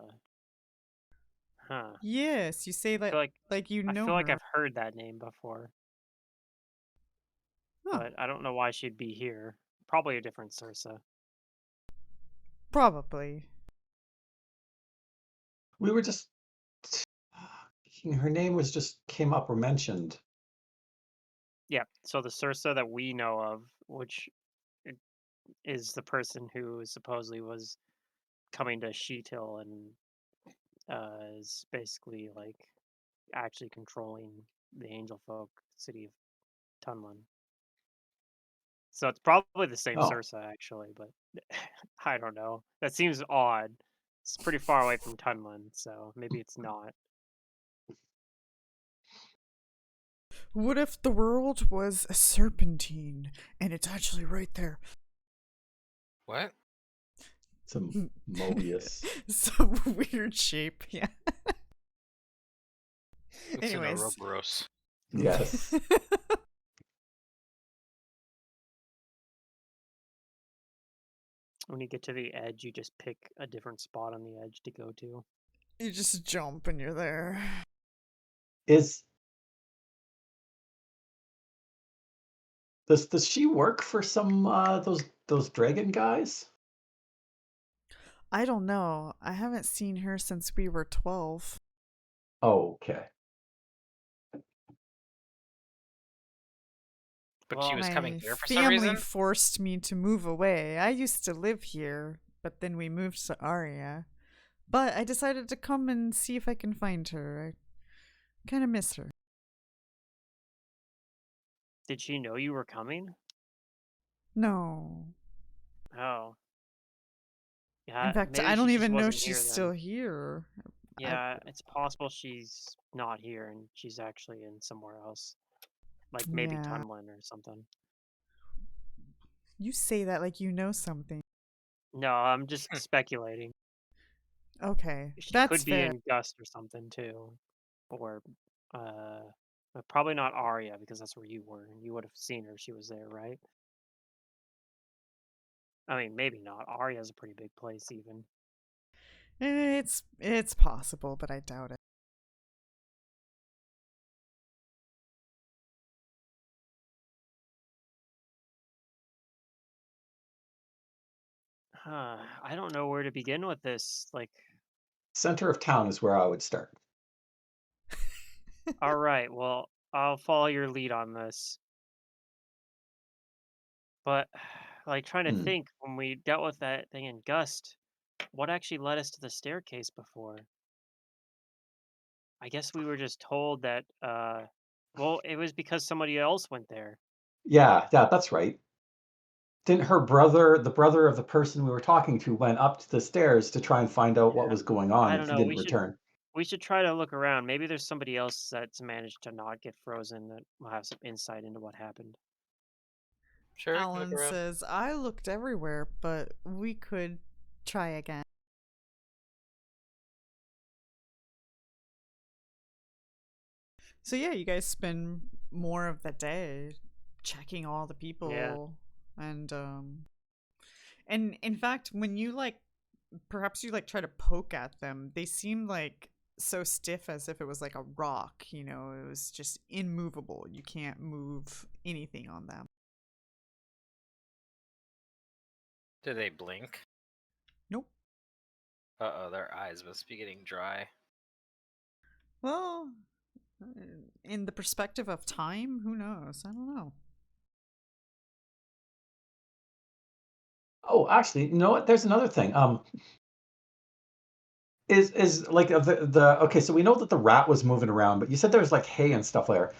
Huh. Yes, you say I feel like you I know feel like her. I've heard that name before, Huh, but I don't know why she'd be here. Probably a different Sursa. probably. We were just her name was just came up or mentioned. Yeah, so the Sursa that we know of, which i- is the person who supposedly was coming to Sheet Hill and is basically like actually controlling the Angel Folk city of Tunlin. So it's probably the same Oh, Sursa actually, but I don't know. That seems odd. It's pretty far away from Tunlin, so maybe it's not. What if the world was a serpentine and it's actually right there? What? Some Mobius. Some weird shape, yeah. It's an Anyways. Ouroboros. Yes. When you get to the edge, you just pick a different spot on the edge to go to. You just jump and you're there. Is does she work for some those dragon guys? I don't know. I haven't seen her since we were 12. Oh, okay. But she was coming My here for some family reason? forced me to move away. I used to live here, but then we moved to Aria. But I decided to come and see if I can find her. I kind of miss her. Did she know you were coming? No. Oh. In Yeah, fact, maybe I she don't just even know wasn't she's here still then. here. Yeah, it's possible she's not here and she's actually in somewhere else. Like maybe Yeah. Tunlin or something. You say that like you know something. No, I'm just speculating. Okay, She that's could be fair. in Gust or something too. Or but probably not Arya because that's where you were and you would have seen her if she was there, right? I mean, maybe not. Arya's a pretty big place even. It's possible, but I doubt it. I don't know where to begin with this. Like, Center of town is where I would start. all right, well, I'll follow your lead on this. But like trying to Hmm. think when we dealt with that thing in Gust, what actually led us to the staircase before? I guess we were just told that well, it was because somebody else went there. Yeah, that's right. Didn't her brother, the brother of the person we were talking to, went up to the stairs to try and find out what Yeah. was going on, I and don't he know. didn't return? We should try to look around. Maybe there's somebody else that's managed to not get frozen that will have some insight into what happened. Sure, we can look Alan around. says, I looked everywhere, but we could try again. So yeah, you guys spend more of the day checking all the Yeah. people and in fact when you like perhaps you like try to poke at them, they seem like so stiff as if it was like a rock, you know, it was just immovable. You can't move anything on them. Do they blink? Nope. Uh-oh, their eyes must be getting dry. Well, in the perspective of time, who knows? I don't know. Oh, actually, you know what? There's another thing. Is like the okay? So we know that the rat was moving around, but you said there was like hay and stuff there.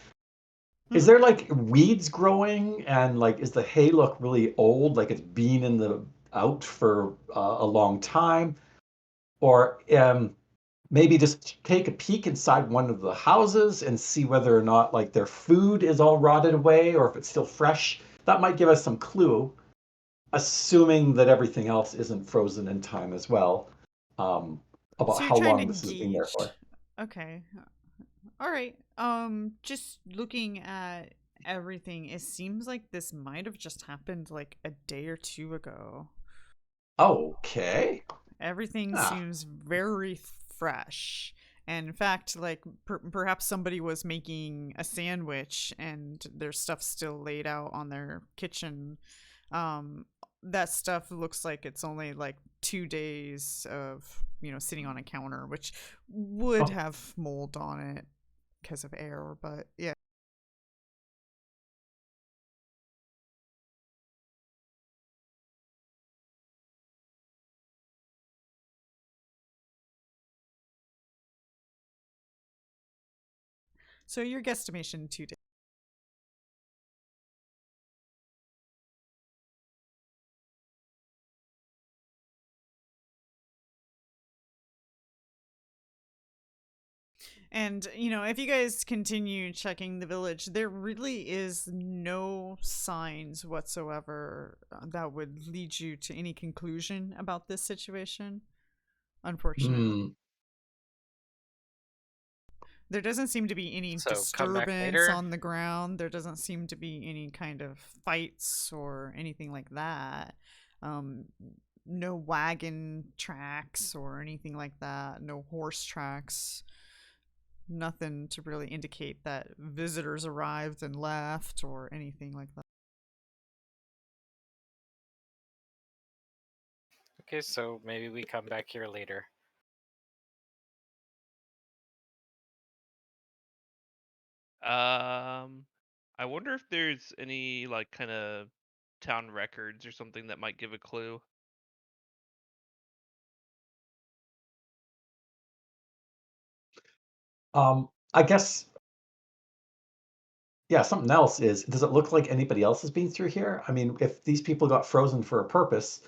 Is Mhm. there like weeds growing, and like is the hay look really old, like it's been in the out for a long time, or maybe just take a peek inside one of the houses and see whether or not like their food is all rotted away or if it's still fresh. That might give us some clue, assuming that everything else isn't frozen in time as well, about So you're how trying to long this has been there gauge. for. Okay. All right. Just looking at everything, it seems like this might have just happened like a day or two ago. Okay. Everything Ah. seems very fresh. And in fact, like perhaps somebody was making a sandwich and their stuff's still laid out on their kitchen. That stuff looks like it's only like 2 days of, you know, sitting on a counter, which would Oh, have mold on it because of air, but yeah. So your guesstimation 2 days. And, if you guys continue checking the village, there really is no signs whatsoever that would lead you to any conclusion about this situation. Unfortunately. Hmm. There doesn't seem to be any So come back disturbance later. on the ground. There doesn't seem to be any kind of fights or anything like that. Um, no wagon tracks or anything like that. No horse tracks. Nothing to really indicate that visitors arrived and left or anything like that. Okay, so maybe we come back here later. I wonder if there's any like kind of town records or something that might give a clue. I guess, yeah, something else is, does it look like anybody else has been through here? I mean, if these people got frozen for a purpose,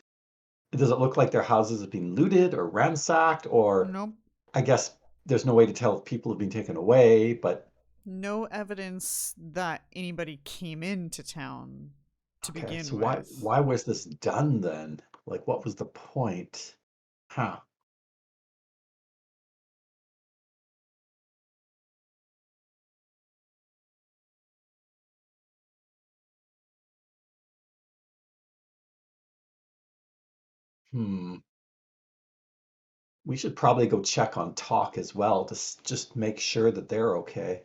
does it look like their houses have been looted or ransacked? Or Nope. I guess there's no way to tell if people have been taken away, but No evidence that anybody came into town to okay, begin so with. why was this done then? Like, what was the point? Huh. Hmm. We should probably go check on Talk as well to just make sure that they're okay.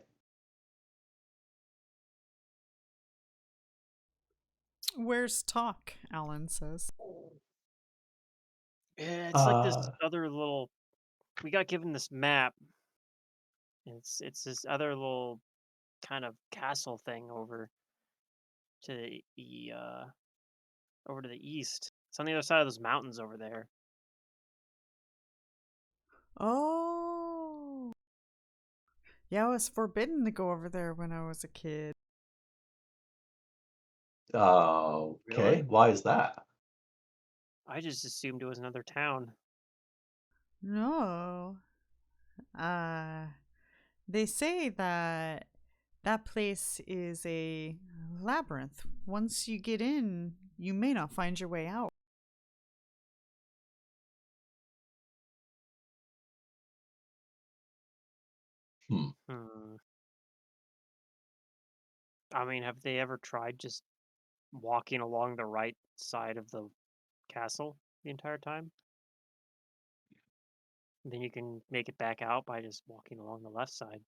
Where's Talk? Alan says. Yeah, it's like this Uh, other little. We got given this map. It's this other little kind of castle thing to over to the east. It's on the other side of those mountains over there. Oh. Yeah, I was forbidden to go over there when I was a kid. okay. Really? Why is that? I just assumed it was another town. No. Uh, they say that that place is a labyrinth. Once you get in, you may not find your way out. Hmm. Hmm. I mean, have they ever tried just walking along the right side of the castle the entire time? Then you can make it back out by just walking along the left side.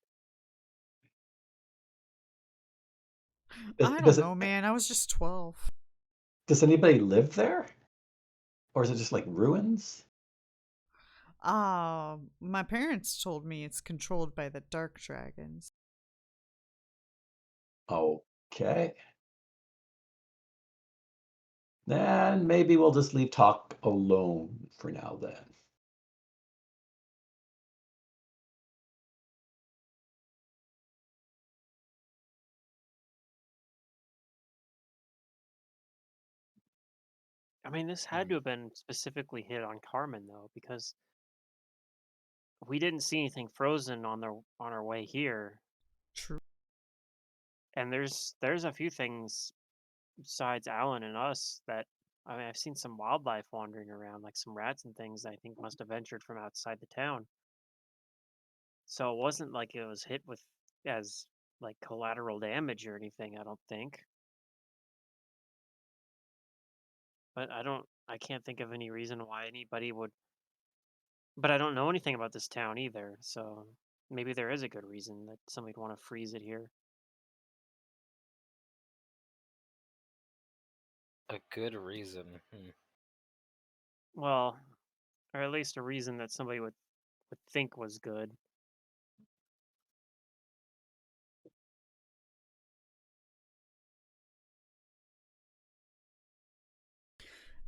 I Does don't it? know, man. I was just 12. Does anybody live there, or is it just like ruins? My parents told me it's controlled by the dark dragons. Okay. Then maybe we'll just leave Talk alone for now then. I mean, this had to have been specifically hit on Carmen though, because we didn't see anything frozen on our way here, True. and there's a few things besides Alan and us that I mean I've seen some wildlife wandering around, like some rats and things that I think must have ventured from outside the town. So it wasn't like it was hit with as like collateral damage or anything, I don't think. But I can't think of any reason why anybody would. But I don't know anything about this town either, so maybe there is a good reason that somebody'd want to freeze it here. A good reason. Well, or at least a reason that somebody would think was good.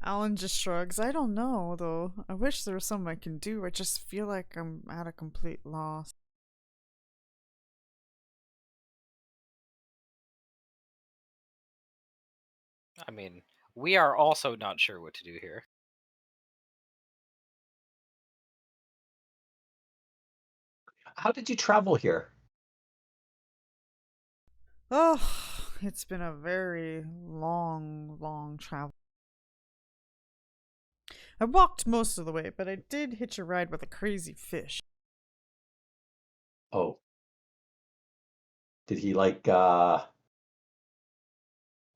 Alan just shrugs. I don't know, though. I wish there was something I can do. I just feel like I'm at a complete loss. I mean, we are also not sure what to do here. how did you travel here? Oh, it's been a very long travel. I walked most of the way, but I did hitch a ride with a crazy fish. Oh, did he like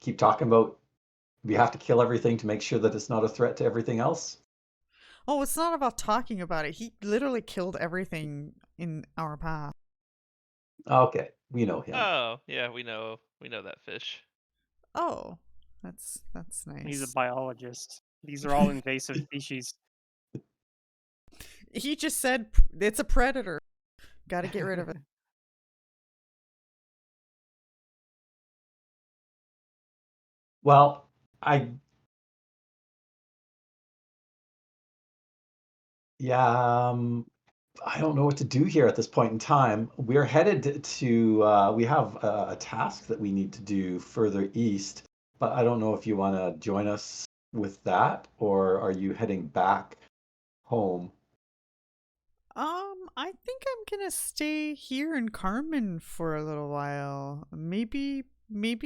keep talking about we have to kill everything to make sure that it's not a threat to everything else? Oh, it's not about talking about it. He literally killed everything in our path. Okay, we know him. Oh, yeah, we know that fish. Oh, that's He's a nice. biologist. These are all invasive species. He just said it's a predator. Got to get rid of it. Well, I yeah, I don't know what to do here at this point in time. We're headed to we have a task that we need to do further east, but I don't know if you want to join us with that, or are you heading back home? I think I'm gonna stay here in Carmen for a little while. Maybe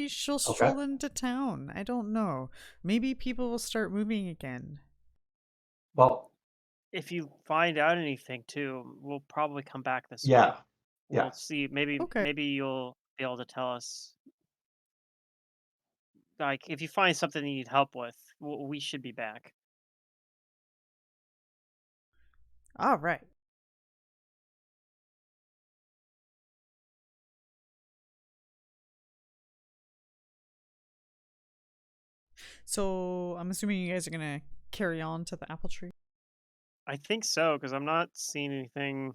she'll Okay. stroll into town. I don't know. Maybe people will start moving again. Well, If you find out anything too, we'll probably come back this way. yeah, We'll yeah. see. Maybe Okay. you'll be able to tell us. Like, if you find something you need help with, we should be back. All right. So I'm assuming you guys are gonna carry on to the apple tree. I think so, because I'm not seeing anything.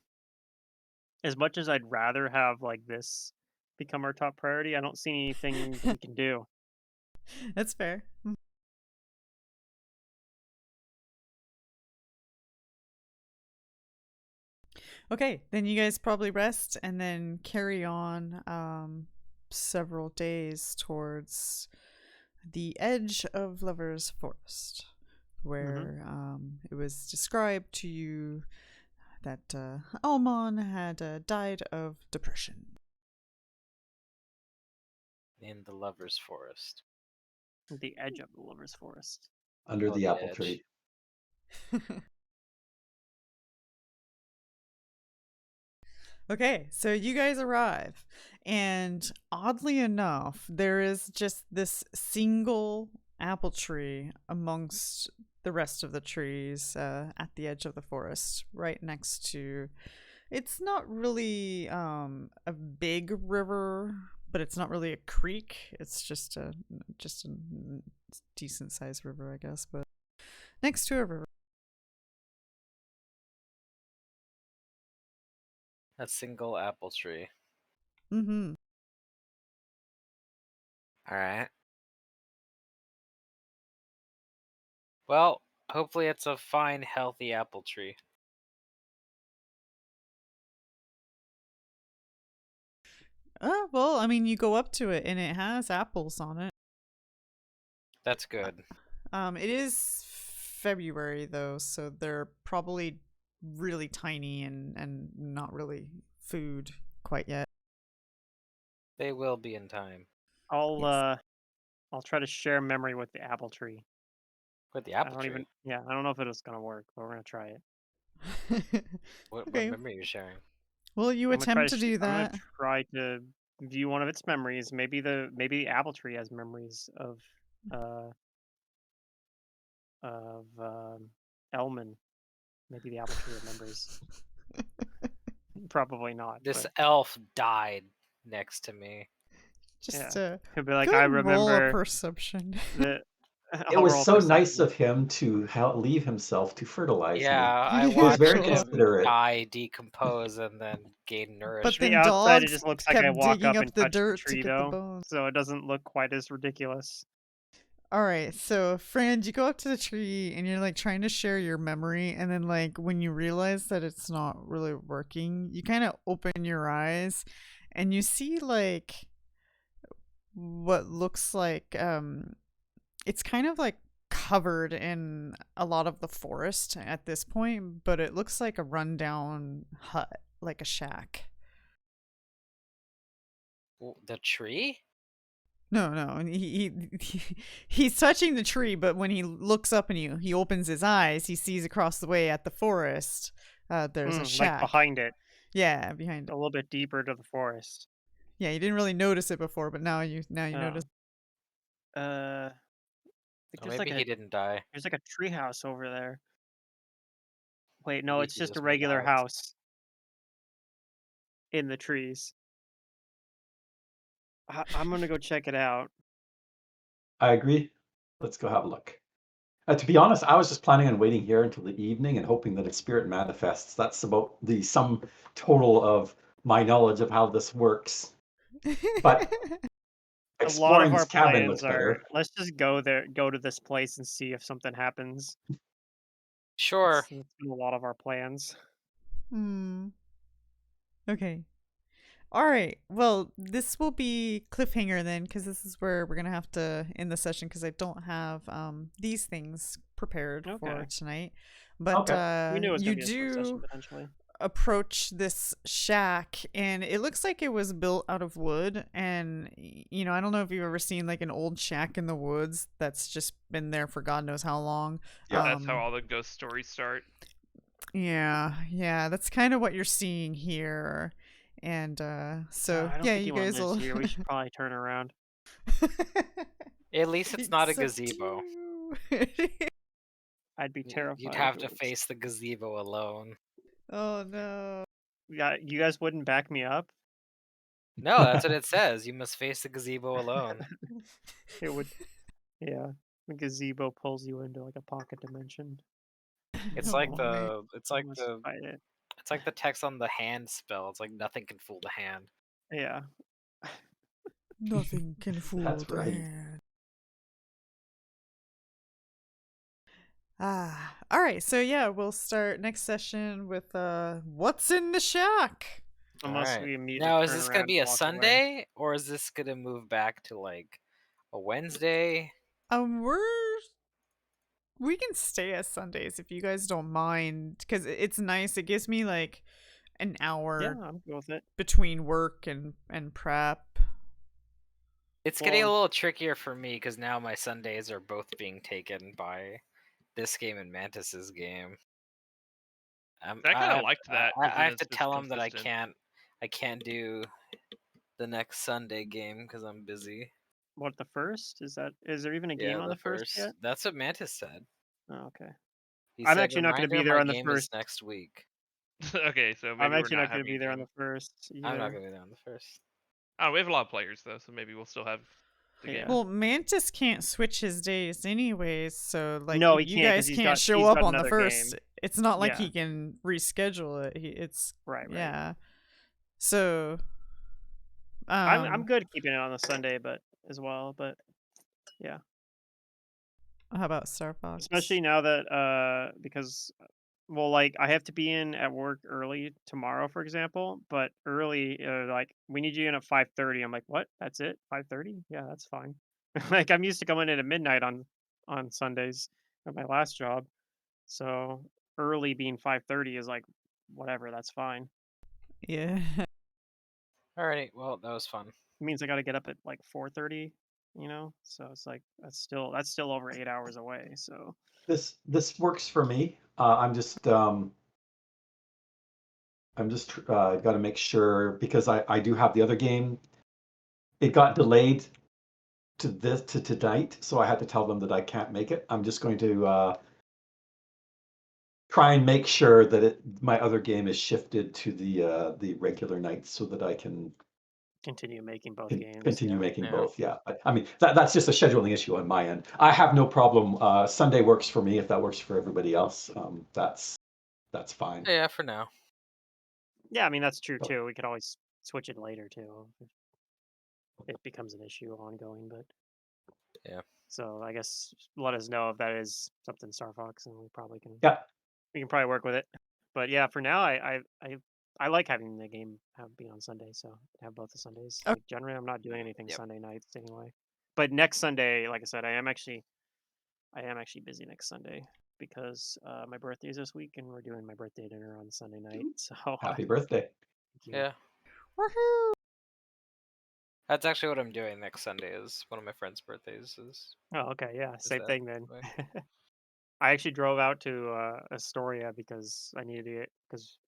As much as I'd rather have like this become our top priority, I don't see anything that we can do. That's fair. Okay, then you guys probably rest and then carry on several days towards the edge of Lover's Forest, Hmm. where it was described to you that Almon had died of depression. In the Lover's Forest. The edge of the Lover's Forest. Under Oh, the the apple edge. tree. Okay, so you guys arrive, and oddly enough, there is just this single apple tree amongst the rest of the trees at the edge of the forest, right next to. It's not really a big river, but it's not really a creek. It's just a decent sized river, I guess, but next to a river. A single apple tree. Mm-hmm. Alright. Well, hopefully it's a fine, healthy apple tree. Well, I mean, you go up to it and it has apples on it. That's good. It is February though, so they're probably really tiny and not really food quite yet. They will be in time. I'll Yes. uh I'll try to share memory with the apple tree. With the I apple don't even tree. yeah, I don't know if it is gonna work, but we're gonna try it. What Okay. memory are you sharing? Well, you attempt to do I'm gonna that. try to view one of its memories. Maybe the apple tree has memories uh of Elman. Maybe the apple tree remembers. Probably not, This but elf died next to me. Just yeah. He'll be like, go I and roll a remember perception. the It I'll was roll so nice perception. of him to leave himself to fertilize Yeah, me. I He was very watched Cool. him considerate. die, decompose, and then gain But To the then nourishment. outside, it dogs just looks like I kept walk digging up up and the touch the dirt to tree, get the though, bones. so it doesn't look quite as ridiculous. All right, so friend, you go up to the tree and you're like trying to share your memory, and then like when you realize that it's not really working, you kind of open your eyes and you see like what looks like it's kind of like covered in a lot of the forest at this point, but it looks like a rundown hut. like a shack. The tree? No, and he's touching the tree, but when he looks up and he opens his eyes, he sees across the way at the forest. There's a like shack. behind it, Yeah, behind a it. little bit deeper to the forest. Yeah, you didn't really notice it before, but now you Oh. notice. I think Oh, maybe he didn't die. there's like a tree house over there. Wait, no, Maybe it's he just a just went regular out. house in the trees. I'm gonna go check it out. I agree. Let's go have a look. To be honest, I was just planning on waiting here until the evening and hoping that its spirit manifests. That's about the sum total of my knowledge of how this works. But A lot of exploring this our cabin looks plans better. are let's just go to this place and see if something happens. Sure. That's been a lot of our plans. Okay. All right. Well, this will be cliffhanger then, because this is where we're gonna have to end the session because I don't have these things prepared for Okay. tonight. But Okay. We knew it was you gonna be a short session do potentially. approach this shack, and it looks like it was built out of wood. And I don't know if you've ever seen like an old shack in the woods that's just been there for God knows how long. Yeah. That's how all the ghost stories start. Yeah, that's kind of what you're seeing here. And so I don't yeah, think you anyone guys lives will. here. We should probably turn around. At least it's not a Except gazebo. you. I'd be terrified. You'd if have it to was. face the gazebo alone. Oh no. Yeah, you guys wouldn't back me up. No, that's what it says. You must face the gazebo alone. It would. Yeah, the gazebo pulls you into like a pocket dimension. It's Oh, like man. Fight it. it's like the text on the hand spell. It's like nothing can fool the hand. Yeah. Nothing can fool That's the right. hand. All right. So yeah, we'll start next session with what's in the shack. Unless Alright. we immediately Now, turn is this around gonna and be a walk away. Sunday, or is this gonna move back to like a Wednesday? We can stay as Sundays if you guys don't mind, because it's nice. It gives me like an Yeah, hour I'm good with it. between work and prep. It's getting a Well- little trickier for me because now my Sundays are both being taken by this game and Mantis's game. I kind of liked that. 'cause I then have it's to just tell him that consistent. I can't do the next Sunday game because I'm busy. What, the first? Is there even a Yeah, game on the first yet? That's what Mantis said. Oh, okay. He I'm said, actually not going to "Reminder, be there my on the game is first. next week." Okay, so maybe I'm we're actually not not going to having be a there on game. the first either. I'm not gonna be there on the first. Oh, we have a lot of players though, so maybe we'll still have the Yeah. game. Well, Mantis can't switch his days anyways, so like No, if he you can't, 'cause guys he's can't got- show he's up got on the another first, game. it's not like Yeah. he can reschedule it. It's Right. yeah. So I'm good keeping it on the Sunday, but as well, but yeah. how about Star Fox? Especially now that because well, like I have to be in at work early tomorrow, for example. But early, like we need you in at 5:30. I'm like, what? That's it? 5:30? Yeah, that's fine. Like I'm used to coming in at midnight on Sundays at my last job. So early being 5:30 is like whatever. That's fine. Yeah. Alrighty, well, that was fun. It means I got to get up at like 4:30. So it's like that's still over 8 hours away. So This works for me. I'm just got to make sure because I do have the other game. It got delayed to tonight, so I had to tell them that I can't make it. I'm just going to try and make sure that my other game is shifted to the regular night so that I can continue making both games. continue Yeah. making Yeah. both. Yeah, I mean that's just a scheduling issue on my end. I have no problem. Sunday works for me if that works for everybody else. That's fine. Yeah, for now. Yeah, I mean that's true Oh. too. We could always switch it later too if it becomes an issue ongoing. But Yeah. so I guess let us know if that is something Star Fox, and we probably can. Yeah. We can probably work with it. But yeah, for now, I like having the game be on Sunday, so have both the Sundays. Okay. Like generally, I'm not doing anything Yep. Sunday nights anyway. But next Sunday, like I said, I am actually busy next Sunday. because my birthday is this week, and we're doing my birthday dinner on Sunday night. So Happy birthday. thank you. Yeah. Woohoo! That's actually what I'm doing next Sunday. Is one of my friends' birthdays. Is Oh, okay, yeah, same that thing then. way? I actually drove out to Astoria because I needed it because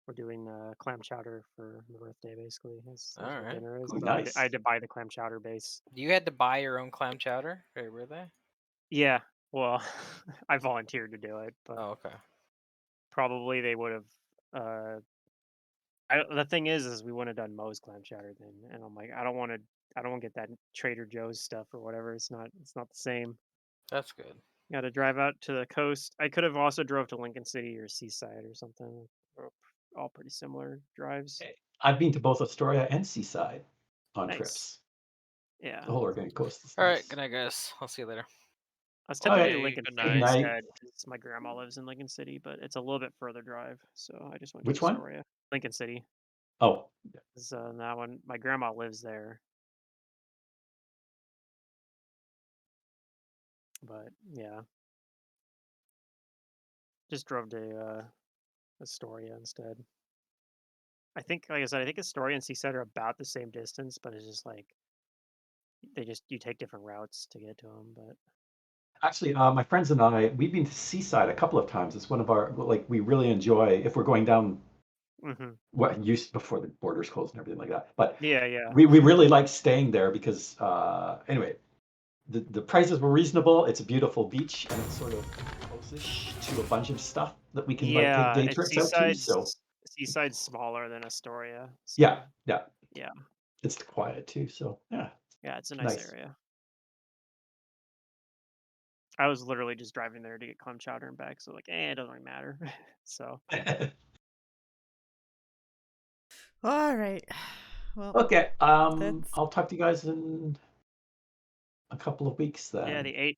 we're doing clam chowder for my birthday. Basically, is what Alright, dinner is. cool. So I Nice. had to buy the clam chowder base. You had to buy your own clam chowder? Wait, were they? Yeah, well, I volunteered to do it, but Oh, okay. probably they would have. The thing is we wouldn't have done Moe's clam chowder then, and I'm like, I don't want to get that Trader Joe's stuff or whatever. It's not the same. That's good. Got to drive out to the coast. I could have also drove to Lincoln City or Seaside or something. They're all pretty similar drives. I've been to both Astoria and Seaside on Nice. trips. Yeah. The whole Oregon coast is Alright, nice. good night, guys. I'll see you later. I was tempted to do Okay, Lincoln good City night. night. instead because my grandma lives in Lincoln City, but it's a little bit further drive, so I just went to Which one? Astoria. Lincoln City. Oh, So that one, my grandma lives there. But yeah, just drove to Astoria instead. I think, like I said, I think Astoria and Seaside are about the same distance, but it's just like you take different routes to get to them. But actually, my friends and I, we've been to Seaside a couple of times. It's one of our, like, we really enjoy if we're going down what used before the borders closed and everything like that. But yeah. we really like staying there because, anyway, the prices were reasonable. It's a beautiful beach and it's sort of close-ish to a bunch of stuff that we can like take Yeah, day it's trips out to. So Seaside's smaller than Astoria. So yeah, yeah, it's quiet too. So yeah, it's a nice nice. area. I was literally just driving there to get clam chowder and back, so like, it doesn't really matter. So All right. Well, Okay, that's I'll talk to you guys in a couple of weeks yeah, then. the 8th.